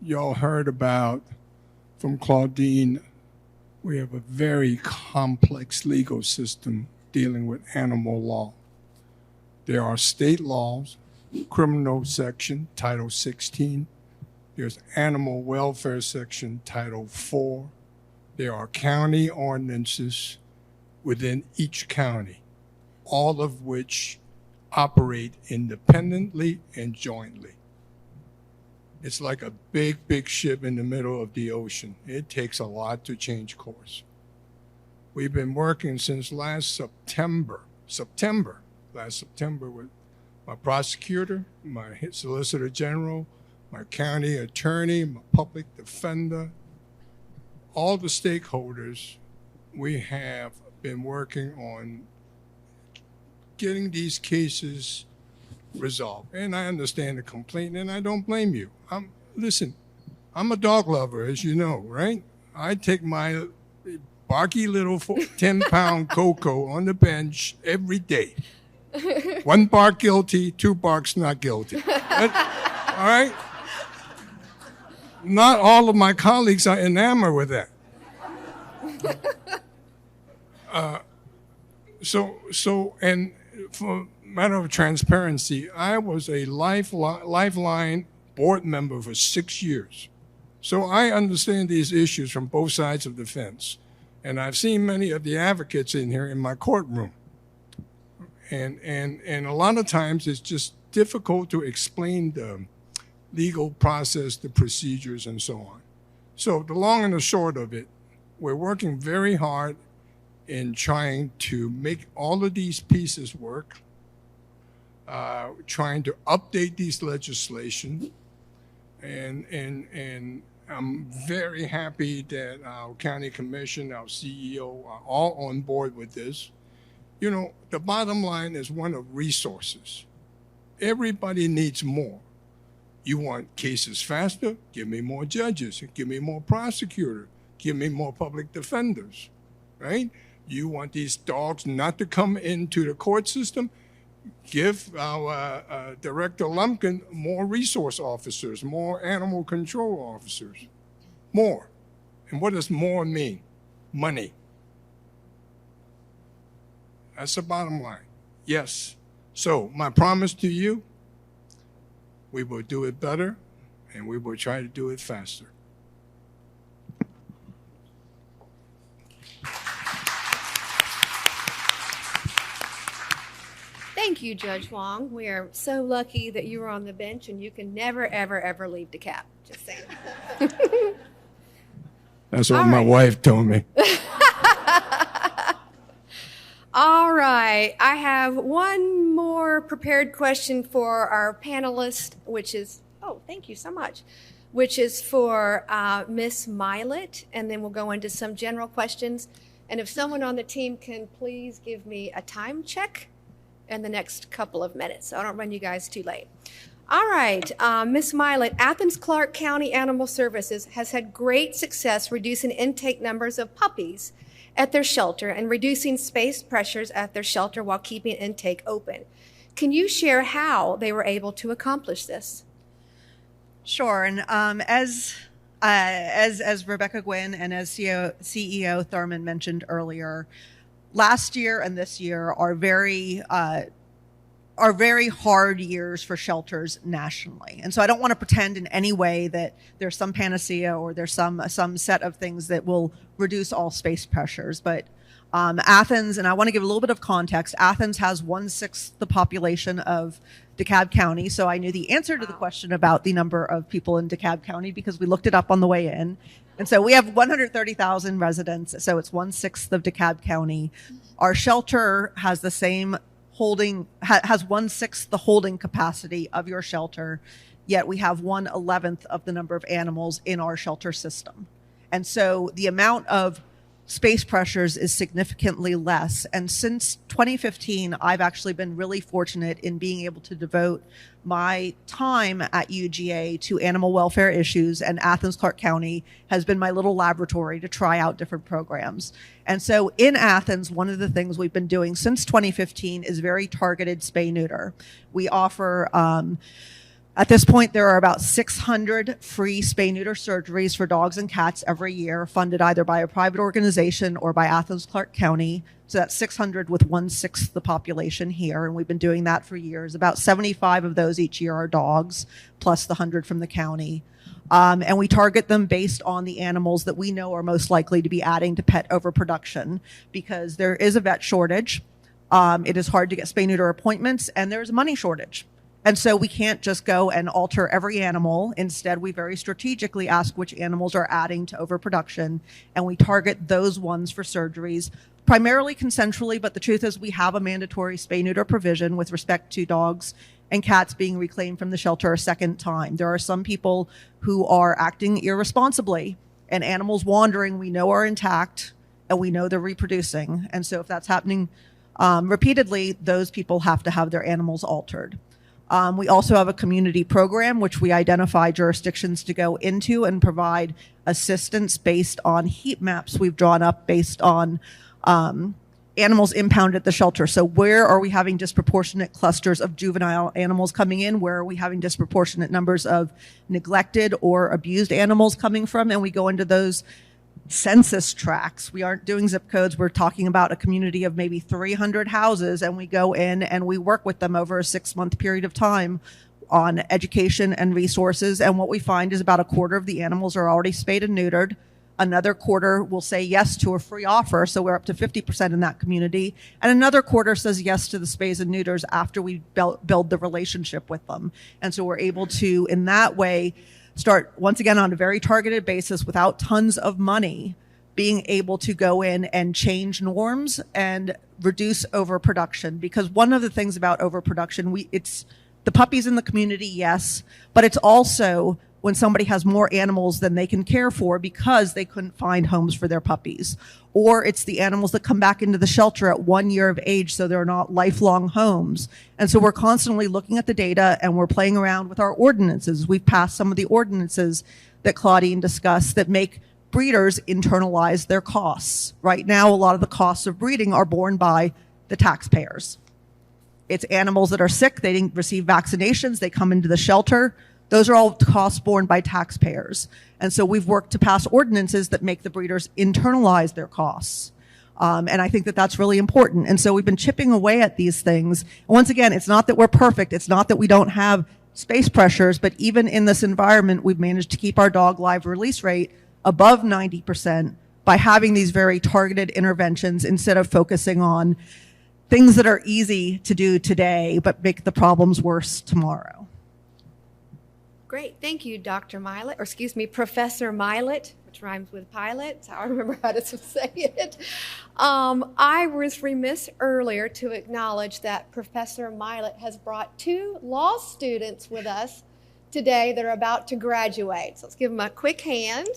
Y'all heard about from Claudine, we have a very complex legal system dealing with animal law. There are state laws, criminal section, Title 16. There's animal welfare section, Title 4. There are county ordinances within each county, all of which operate independently and jointly. It's like a big, big ship in the middle of the ocean. It takes a lot to change course. We've been working since last September with my prosecutor, my solicitor general, my county attorney, my public defender, all the stakeholders. We have been working on getting these cases resolved. And I understand the complaint, and I don't blame you. Listen, I'm a dog lover, as you know, right? I take my barky little 10-pound Coco on the bench every day. 1 bark guilty, 2 barks not guilty. All right? Not all of my colleagues are enamored with that. And for matter of transparency, I was a Lifeline board member for 6 years. So I understand these issues from both sides of the fence. And I've seen many of the advocates in here in my courtroom. And a lot of times it's just difficult to explain the legal process, the procedures, and so on. So the long and the short of it, we're working very hard in trying to make all of these pieces work, trying to update these legislation, and I'm very happy that our county commission, our CEO are all on board with this. You know, the bottom line is one of resources. Everybody needs more. You want cases faster? Give me more judges. Give me more prosecutors. Give me more public defenders, right? You want these dogs not to come into the court system? Give our Director Lumpkin more resource officers, more animal control officers, more. And what does more mean? Money. That's the bottom line. Yes. So my promise to you, we will do it better and we will try to do it faster. Thank you, Judge Wong. We are so lucky that you were on the bench and you can never, ever, ever leave DeKalb. Just saying. That's what my wife told me. All right. I have one more prepared question for our panelist, which is, oh, thank you so much, which is for Miss Milet, and then we'll go into some general questions. And if someone on the team can please give me a time check in the next couple of minutes, so I don't run you guys too late. All right, Ms. Milet, Athens-Clarke County Animal Services has had great success reducing intake numbers of puppies at their shelter and reducing space pressures at their shelter while keeping intake open. Can you share how they were able to accomplish this? Sure, and as Rebecca Gwynn and as CEO Thurman mentioned earlier, last year and this year are very hard years for shelters nationally. And so I don't want to pretend in any way that there's some panacea or there's some set of things that will reduce all space pressures. But Athens, and I want to give a little bit of context, Athens has 1/6 the population of DeKalb County. So I knew the answer to the question about the number of people in DeKalb County because we looked it up on the way in. And so we have 130,000 residents. So it's 1/6 of DeKalb County. Our shelter has the same has 1/6 the holding capacity of your shelter, yet we have 1/11 of the number of animals in our shelter system. And so the amount of space pressures is significantly less. And since 2015, I've actually been really fortunate in being able to devote my time at UGA to animal welfare issues, and Athens-Clarke County has been my little laboratory to try out different programs. And so in Athens, one of the things we've been doing since 2015 is very targeted spay-neuter. We offer, at this point, there are about 600 free spay-neuter surgeries for dogs and cats every year, funded either by a private organization or by Athens-Clarke County. So that's 600 with 1/6 the population here, and we've been doing that for years. About 75 of those each year are dogs, plus the 100 from the county. And we target them based on the animals that we know are most likely to be adding to pet overproduction, because there is a vet shortage. It is hard to get spay-neuter appointments, and there's a money shortage. And so we can't just go and alter every animal. Instead, we very strategically ask which animals are adding to overproduction, and we target those ones for surgeries, primarily consensually, but the truth is we have a mandatory spay-neuter provision with respect to dogs and cats being reclaimed from the shelter a second time. There are some people who are acting irresponsibly, and animals wandering we know are intact, and we know they're reproducing. And so if that's happening repeatedly, those people have to have their animals altered. We also have a community program, which we identify jurisdictions to go into and provide assistance based on heat maps we've drawn up based on animals impounded at the shelter. So where are we having disproportionate clusters of juvenile animals coming in? Where are we having disproportionate numbers of neglected or abused animals coming from? And we go into those census tracts. We aren't doing zip codes. We're talking about a community of maybe 300 houses, and we go in and we work with them over a 6-month period of time on education and resources. And what we find is about a quarter of the animals are already spayed and neutered. Another quarter will say yes to a free offer, so we're up to 50% in that community. And another quarter says yes to the spays and neuters after we build the relationship with them. And so we're able to, in that way, start, once again, on a very targeted basis without tons of money, being able to go in and change norms and reduce overproduction. Because one of the things about overproduction, it's the puppies in the community, yes, but it's also when somebody has more animals than they can care for because they couldn't find homes for their puppies. Or it's the animals that come back into the shelter at 1 year of age, so they're not lifelong homes. And so we're constantly looking at the data and we're playing around with our ordinances. We've passed some of the ordinances that Claudine discussed that make breeders internalize their costs. Right now, a lot of the costs of breeding are borne by the taxpayers. It's animals that are sick, they didn't receive vaccinations, they come into the shelter. Those are all costs borne by taxpayers. And so we've worked to pass ordinances that make the breeders internalize their costs. And I think that that's really important. And so we've been chipping away at these things. Once again, it's not that we're perfect. It's not that we don't have space pressures, but even in this environment, we've managed to keep our dog live release rate above 90% by having these very targeted interventions instead of focusing on things that are easy to do today but make the problems worse tomorrow. Great. Thank you, Dr. Milet, or excuse me, Professor Milet, which rhymes with pilot. That's how I remember how to say it. I was remiss earlier to acknowledge that Professor Milet has brought 2 law students with us today that are about to graduate. So let's give them a quick hand.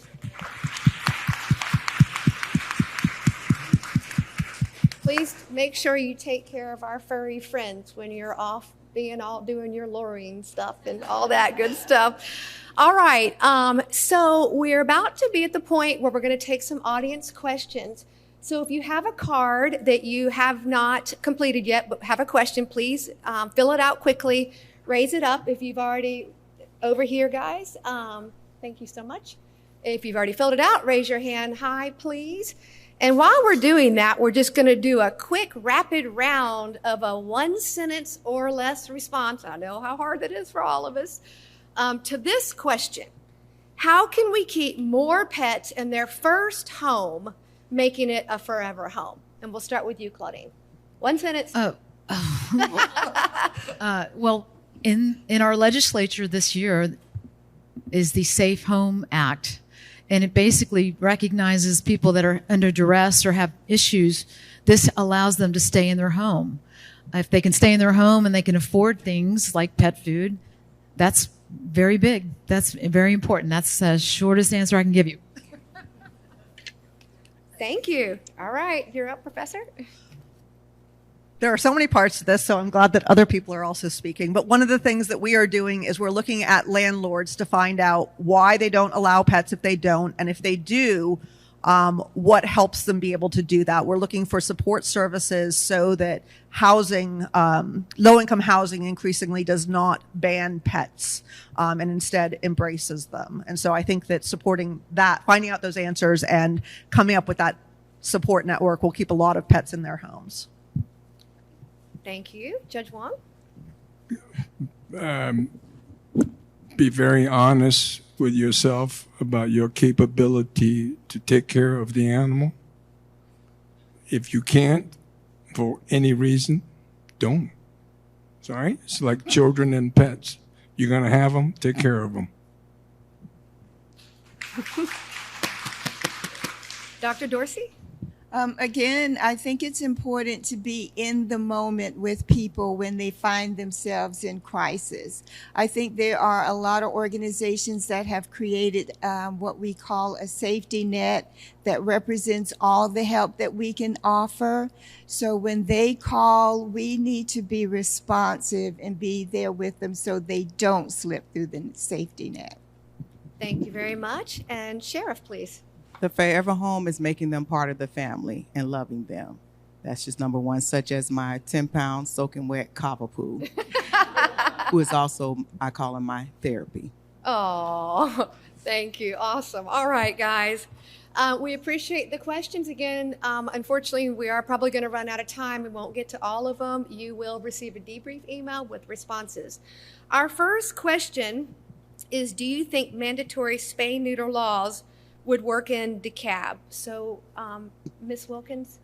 Please make sure you take care of our furry friends when you're off doing your luring stuff and all that good stuff. All right, so we're about to be at the point where we're going to take some audience questions. So if you have a card that you have not completed yet but have a question, please fill it out quickly, raise it up if you've already, over here guys, thank you so much. If you've already filled it out, raise your hand high please. And while we're doing that, we're just going to do a quick rapid round of a 1-sentence or less response. I know how hard that is for all of us. To this question, how can we keep more pets in their first home, making it a forever home? And we'll start with you, Claudine. 1 sentence. Well, in our legislature this year is the Safe Home Act. And it basically recognizes people that are under duress or have issues. This allows them to stay in their home. If they can stay in their home and they can afford things like pet food, that's very big. That's very important. That's the shortest answer I can give you. Thank you. All right, you're up, Professor. There are so many parts to this, so I'm glad that other people are also speaking. But one of the things that we are doing is we're looking at landlords to find out why they don't allow pets if they don't, and if they do, what helps them be able to do that. We're looking for support services so that housing, low-income housing increasingly does not ban pets and instead embraces them. And so I think that supporting that, finding out those answers and coming up with that support network will keep a lot of pets in their homes. Thank you. Judge Wong? Be very honest with yourself about your capability to take care of the animal. If you can't, for any reason, don't. Sorry? It's like children and pets. You're going to have them, take care of them. Dr. Dorsey? Again, I think it's important to be in the moment with people when they find themselves in crisis. I think there are a lot of organizations that have created what we call a safety net that represents all the help that we can offer. So when they call, we need to be responsive and be there with them so they don't slip through the safety net. Thank you very much. And Sheriff, please. The forever home is making them part of the family and loving them. That's just number one, such as my 10-pound soaking wet cockapoo, who is also, I call him my therapy. Oh, thank you. Awesome. All right, guys. We appreciate the questions again. Unfortunately, we are probably going to run out of time. We won't get to all of them. You will receive a debrief email with responses. Our first question is, do you think mandatory spay-neuter laws would work in DeKalb? So, Ms. Wilkins?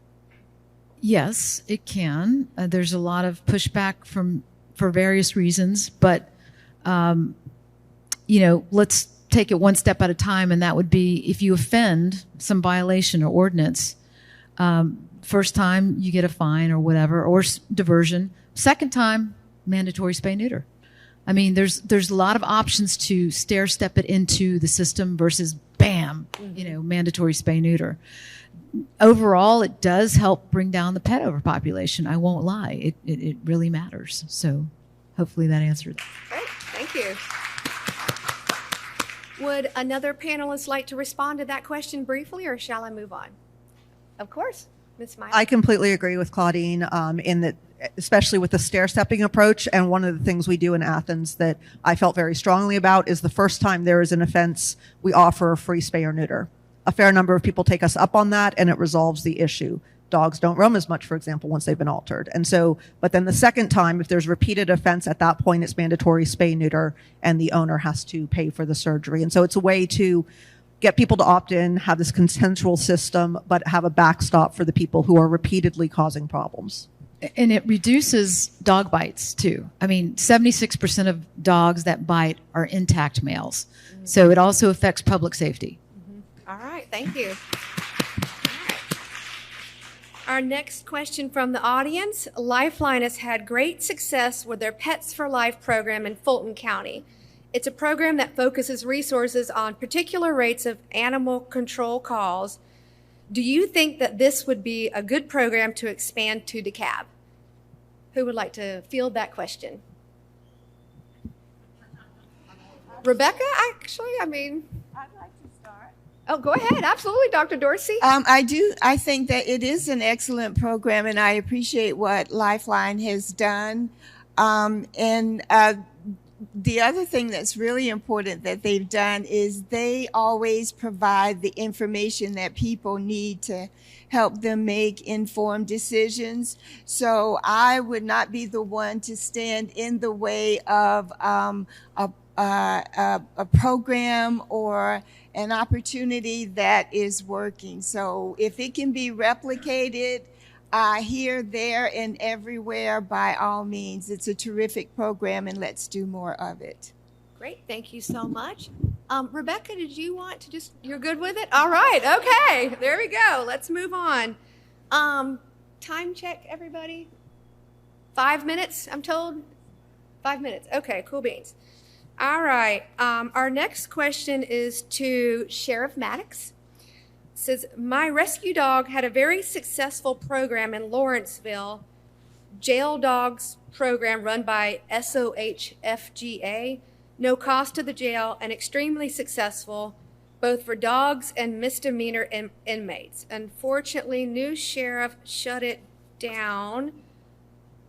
Yes, it can. There's a lot of pushback for various reasons, but let's take it one step at a time, and that would be if you offend some violation or ordinance, first time you get a fine or whatever, or diversion. Second time, mandatory spay-neuter. I mean, there's a lot of options to stair-step it into the system versus bam, mandatory spay-neuter. Overall, it does help bring down the pet overpopulation. I won't lie. It really matters. So hopefully that answered that. Great. Thank you. Would another panelist like to respond to that question briefly, or shall I move on? Of course. Ms. Meyer. I completely agree with Claudine in that, especially with the stair-stepping approach. And one of the things we do in Athens that I felt very strongly about is the first time there is an offense, we offer a free spay or neuter. A fair number of people take us up on that, and it resolves the issue. dogs don't roam as much, for example, once they've been altered. And so, but then the second time, if there's repeated offense, at that point it's mandatory spay neuter and the owner has to pay for the surgery. And so it's a way to get people to opt in, have this consensual system, but have a backstop for the people who are repeatedly causing problems. And it reduces dog bites too. I mean, 76% of dogs that bite are intact males. So it also affects public safety. All right, thank you. Our next question from the audience. Lifeline has had great success with their Pets for Life program in Fulton County. It's a program that focuses resources on particular rates of animal control calls. Do you think that this would be a good program to expand to DeKalb? Who would like to field that question? Rebecca, actually, I mean. I'd like to start. Oh, go ahead. Absolutely, Dr. Dorsey. I do. I think that it is an excellent program, and I appreciate what Lifeline has done. The other thing that's really important that they've done is they always provide the information that people need to help them make informed decisions. So I would not be the one to stand in the way of a program or an opportunity that is working. So if it can be replicated here, there, and everywhere, by all means. It's a terrific program, and let's do more of it. Great. Thank you so much. Rebecca, did you want to you're good with it? All right. Okay. There we go. Let's move on. Time check, everybody. 5 minutes, I'm told. 5 minutes. Okay, cool beans. All right. Our next question is to Sheriff Maddox. It says, my rescue dog had a very successful program in Lawrenceville, jail dogs program run by SOHFGA, no cost to the jail and extremely successful, both for dogs and misdemeanor inmates. Unfortunately, new sheriff shut it down.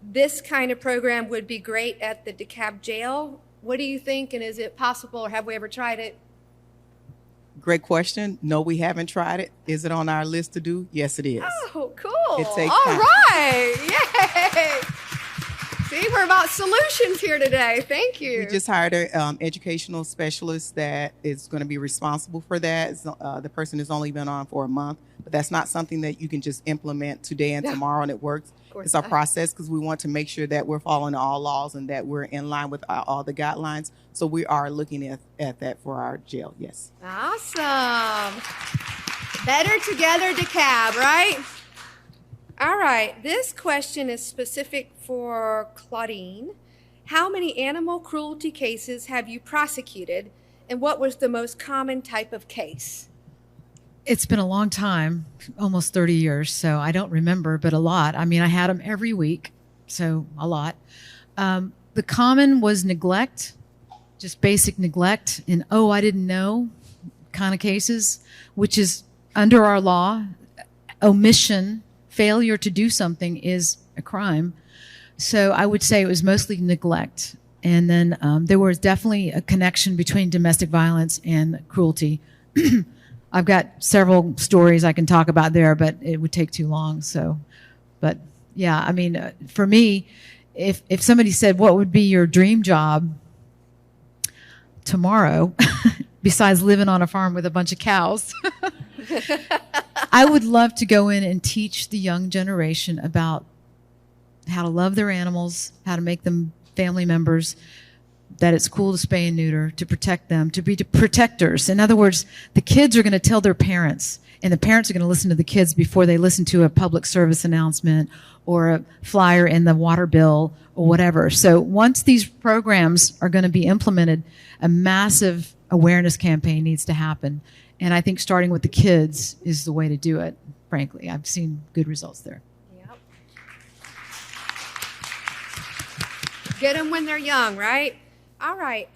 This kind of program would be great at the DeKalb jail. What do you think, and is it possible, or have we ever tried it? Great question. No, we haven't tried it. Is it on our list to do? Yes, it is. Oh, cool. It takes All time. right. Yay. See, we're about solutions here today. Thank you. We just hired an educational specialist that is going to be responsible for that. The person has only been on for a month, but that's not something that you can just implement today and tomorrow and it works. It's a process because we want to make sure that we're following all laws and that we're in line with all the guidelines. So we are looking at that for our jail, yes. Awesome. Better together, DeKalb, right? All right. This question is specific for Claudine. How many animal cruelty cases have you prosecuted, and what was the most common type of case? It's been a long time, almost 30 years, so I don't remember, but a lot. I mean, I had them every week, so a lot. The common was neglect, just basic neglect, and I didn't know kind of cases, which is under our law, omission, failure to do something is a crime. So I would say it was mostly neglect. And then there was definitely a connection between domestic violence and cruelty. I've got several stories I can talk about there, but it would take too long. So, but yeah, I mean, for me, if somebody said, what would be your dream job tomorrow, besides living on a farm with a bunch of cows, I would love to go in and teach the young generation about how to love their animals, how to make them family members, that it's cool to spay and neuter, to protect them, to be protectors. In other words, the kids are going to tell their parents, and the parents are going to listen to the kids before they listen to a public service announcement or a flyer in the water bill or whatever. So once these programs are going to be implemented, a massive awareness campaign needs to happen. And I think starting with the kids is the way to do it, frankly. I've seen good results there. Yep. Get them when they're young, right? All right.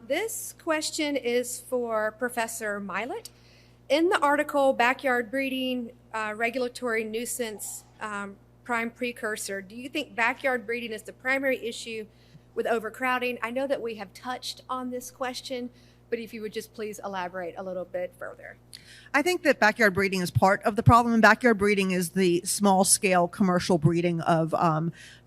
This question is for Professor Milet. In the article, Backyard Breeding, Regulatory Nuisance, Prime Precursor, do you think backyard breeding is the primary issue with overcrowding? I know that we have touched on this question, but if you would just please elaborate a little bit further. I think that backyard breeding is part of the problem, and backyard breeding is the small-scale commercial breeding of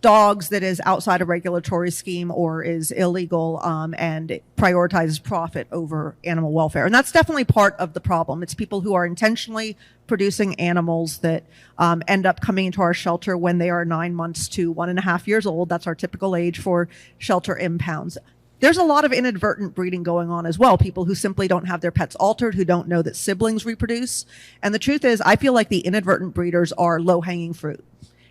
dogs that is outside a regulatory scheme or is illegal and it prioritizes profit over animal welfare. And that's definitely part of the problem. It's people who are intentionally producing animals that end up coming into our shelter when they are 9 months to 1.5 years old. That's our typical age for shelter impounds. There's a lot of inadvertent breeding going on as well. People who simply don't have their pets altered, who don't know that siblings reproduce. And the truth is, I feel like the inadvertent breeders are low-hanging fruit.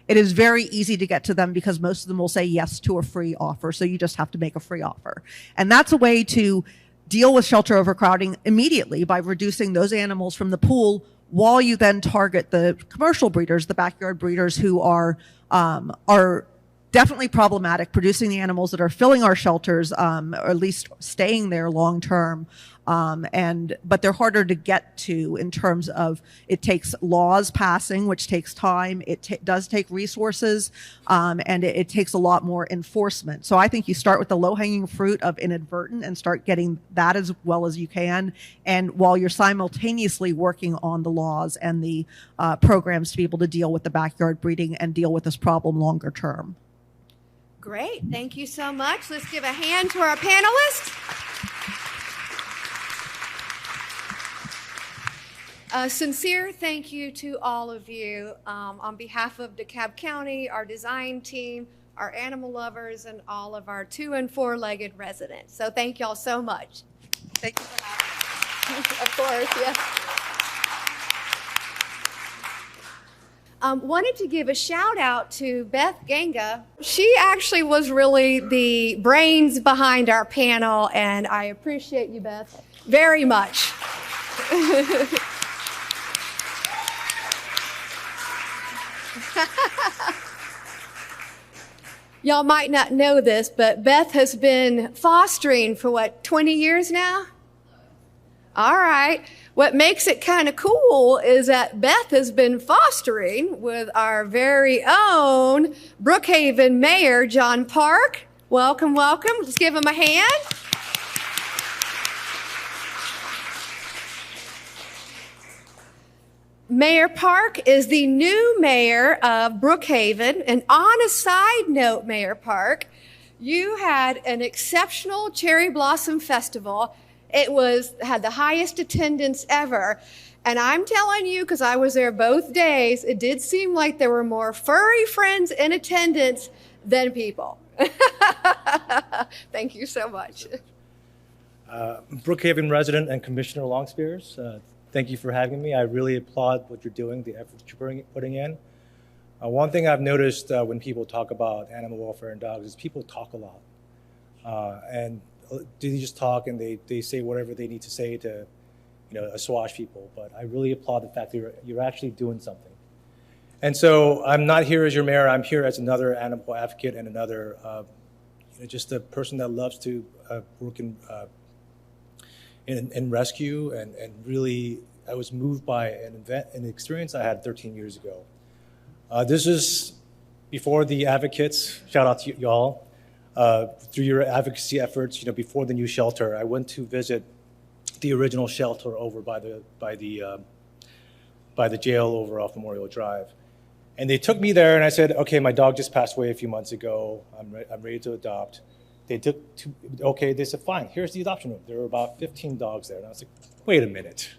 It is very easy to get to them because most of them will say yes to a free offer. So you just have to make a free offer. And that's a way to deal with shelter overcrowding immediately by reducing those animals from the pool while you then target the commercial breeders, the backyard breeders who are definitely problematic, producing the animals that are filling our shelters, or at least staying there long term. But they're harder to get to in terms of it takes laws passing, which takes time. It does take resources, and it takes a lot more enforcement. So I think you start with the low-hanging fruit of inadvertent and start getting that as well as you can. And while you're simultaneously working on the laws and the programs to be able to deal with the backyard breeding and deal with this problem longer term. Great. Thank you so much. Let's give a hand to our panelists. A sincere thank you to all of you on behalf of DeKalb County, our design team, our animal lovers, and all of our 2- and 4-legged residents. So thank y'all so much. Thank you for having me. Of course, yes. Wanted to give a shout out to Beth Ganga. She actually was really the brains behind our panel, and I appreciate you, Beth, very much. Y'all might not know this, but Beth has been fostering for 20 years now? All right. What makes it kind of cool is that Beth has been fostering with our very own Brookhaven Mayor, John Park. Welcome, welcome. Let's give him a hand. Mayor Park is the new mayor of Brookhaven. And on a side note, Mayor Park, you had an exceptional Cherry Blossom Festival. It had the highest attendance ever. And I'm telling you, because I was there both days, it did seem like there were more furry friends in attendance than people. Thank you so much. Brookhaven resident and Commissioner Longspears, thank you for having me. I really applaud what you're doing, the efforts you're putting in. One thing I've noticed when people talk about animal welfare and dogs is people talk a lot. And they just talk and they say whatever they need to say to, assuage people. But I really applaud the fact that you're actually doing something. And so I'm not here as your mayor. I'm here as another animal advocate and another, just a person that loves to work in rescue. And really, I was moved by an experience I had 13 years ago. This is before the advocates. Shout out to y'all. Through your advocacy efforts, before the new shelter, I went to visit the original shelter over by the jail over off Memorial Drive, and they took me there, and I said, "Okay, my dog just passed away a few months ago. I'm ready to adopt." They said, "Fine, here's the adoption room." There were about 15 dogs there, and I was like, "Wait a minute,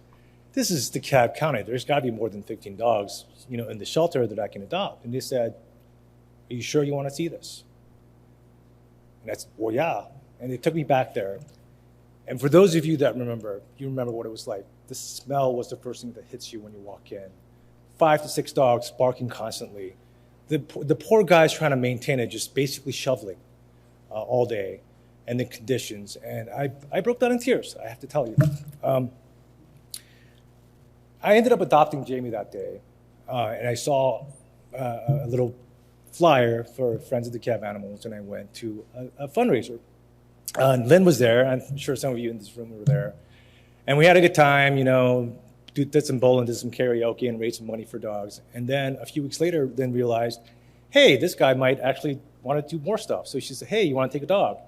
this is DeKalb County. There's got to be more than 15 dogs, in the shelter that I can adopt." And they said, "Are you sure you want to see this?" And that's, well, yeah. And they took me back there. And for those of you that remember, you remember what it was like. The smell was the first thing that hits you when you walk in. 5 to 6 dogs barking constantly. The poor guys trying to maintain it, just basically shoveling all day, and the conditions. And I broke down in tears, I have to tell you. I ended up adopting Jamie that day, and I saw a little flyer for Friends of DeKalb Animals, and I went to a fundraiser. And Lynn was there. I'm sure some of you in this room were there. And we had a good time, did some bowling, did some karaoke, and raised some money for dogs. And then a few weeks later, then realized, hey, this guy might actually want to do more stuff. So she said, hey, you want to take a dog?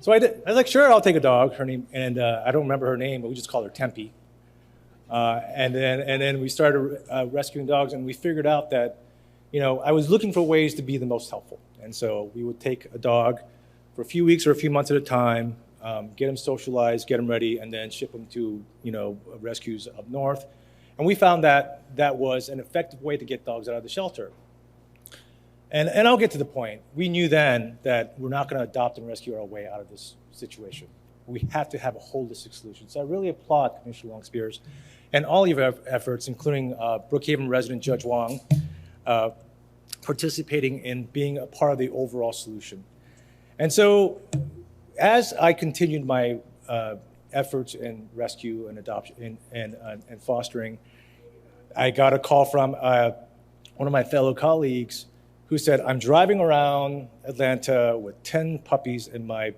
So I did. I was like, sure, I'll take a dog. Her name, and I don't remember her name, but we just call her Tempe. And then we started rescuing dogs, and we figured out that, I was looking for ways to be the most helpful. And so we would take a dog for a few weeks or a few months at a time, get them socialized, get them ready, and then ship them to, rescues up north. And we found that that was an effective way to get dogs out of the shelter. And I'll get to the point. We knew then that we're not going to adopt and rescue our way out of this situation. We have to have a holistic solution. So I really applaud Commissioner Long-Spears and all of your efforts, including Brookhaven resident Judge Wong, participating in being a part of the overall solution. And so as I continued my efforts in rescue and adoption and fostering, I got a call from one of my fellow colleagues who said, I'm driving around Atlanta with 10 puppies in the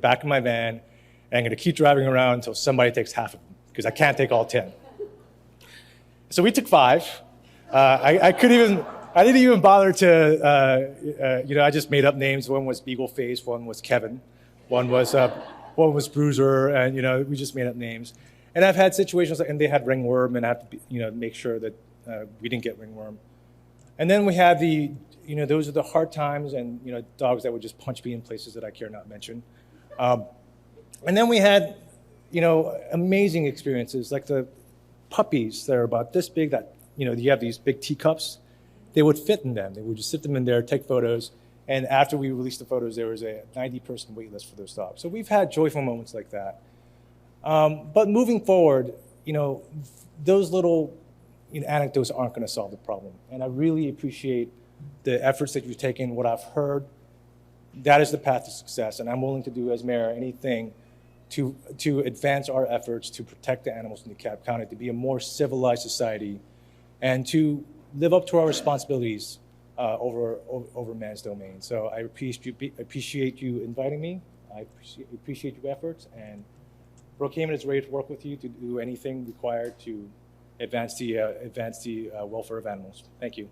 back of my van, and I'm going to keep driving around until somebody takes half of them, because I can't take all 10. So we took 5. I didn't even bother to, I just made up names. One was Beagle Face, one was Kevin, one was Bruiser, and we just made up names. And I've had situations, and they had ringworm, and I have to, make sure that we didn't get ringworm. And then we had those are the hard times, and dogs that would just punch me in places that I care not mention. And then we had, amazing experiences, like the puppies that are about this big. That you have these big teacups. They would fit in them. They would just sit them in there, take photos, and after we released the photos, there was a 90-person wait list for those dogs. So we've had joyful moments like that. But moving forward, those little anecdotes aren't going to solve the problem. And I really appreciate the efforts that you've taken, what I've heard. That is the path to success, and I'm willing to do as mayor anything to advance our efforts to protect the animals in DeKalb County, to be a more civilized society, and to live up to our responsibilities over man's domain. So I appreciate you inviting me. I appreciate your efforts, and Brookhaven is ready to work with you to do anything required to advance the welfare of animals. Thank you.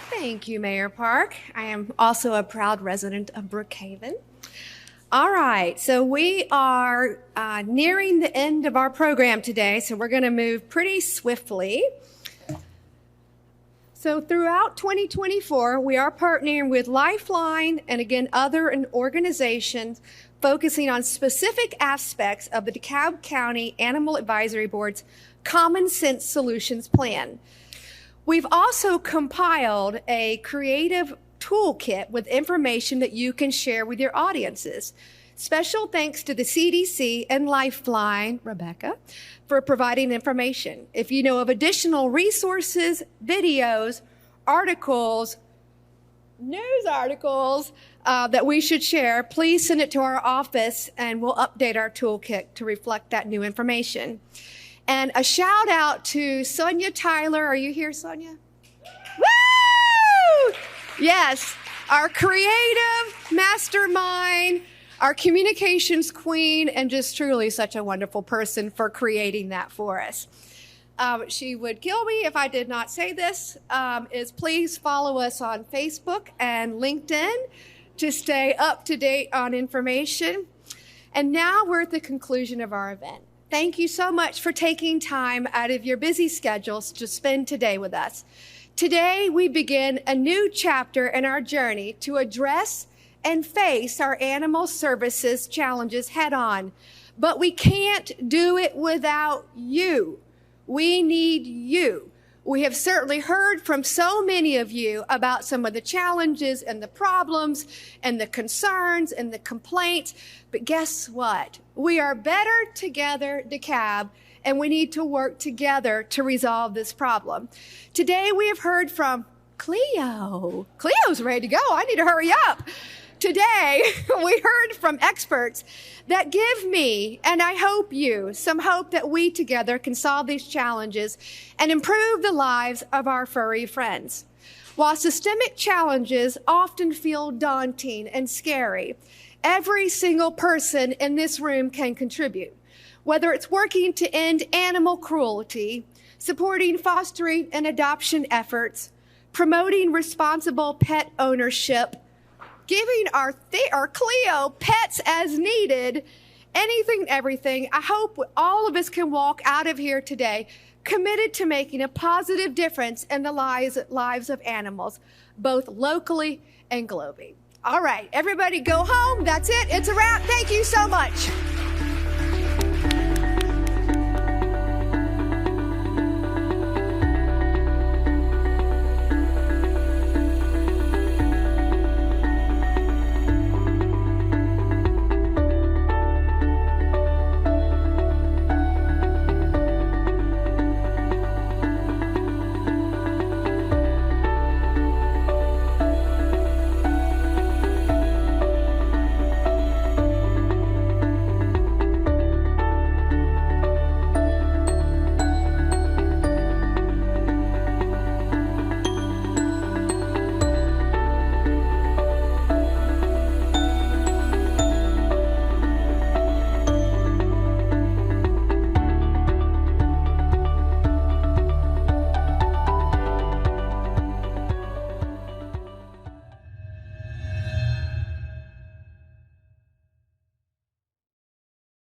Thank you, Mayor Park. I am also a proud resident of Brookhaven. All right, so we are nearing the end of our program today, so we're going to move pretty swiftly. So throughout 2024, we are partnering with Lifeline and again other organizations focusing on specific aspects of the DeKalb County Animal Advisory Board's Common Sense Solutions Plan. We've also compiled a creative toolkit with information that you can share with your audiences. Special thanks to the CDC and Lifeline, Rebecca, for providing information. If you know of additional resources, videos, articles, news articles that we should share, please send it to our office and we'll update our toolkit to reflect that new information. And a shout out to Sonia Tyler. Are you here, Sonia? Woo! Yes, our creative mastermind, our communications queen, and just truly such a wonderful person for creating that for us. She would kill me if I did not say this, is please follow us on Facebook and LinkedIn to stay up to date on information. And now we're at the conclusion of our event. Thank you so much for taking time out of your busy schedules to spend today with us. Today, we begin a new chapter in our journey to address and face our animal services challenges head on. But we can't do it without you. We need you. We have certainly heard from so many of you about some of the challenges and the problems and the concerns and the complaints. But guess what? We are better together, DeKalb, and we need to work together to resolve this problem. Today we have heard from Cleo. Cleo's ready to go. I need to hurry up. Today, we heard from experts that give me, and I hope you, some hope that we together can solve these challenges and improve the lives of our furry friends. While systemic challenges often feel daunting and scary, every single person in this room can contribute. Whether it's working to end animal cruelty, supporting fostering and adoption efforts, promoting responsible pet ownership, giving our Cleo pets as needed, anything, everything. I hope all of us can walk out of here today committed to making a positive difference in the lives of animals, both locally and globally. All right, everybody go home. That's it. It's a wrap. Thank you so much.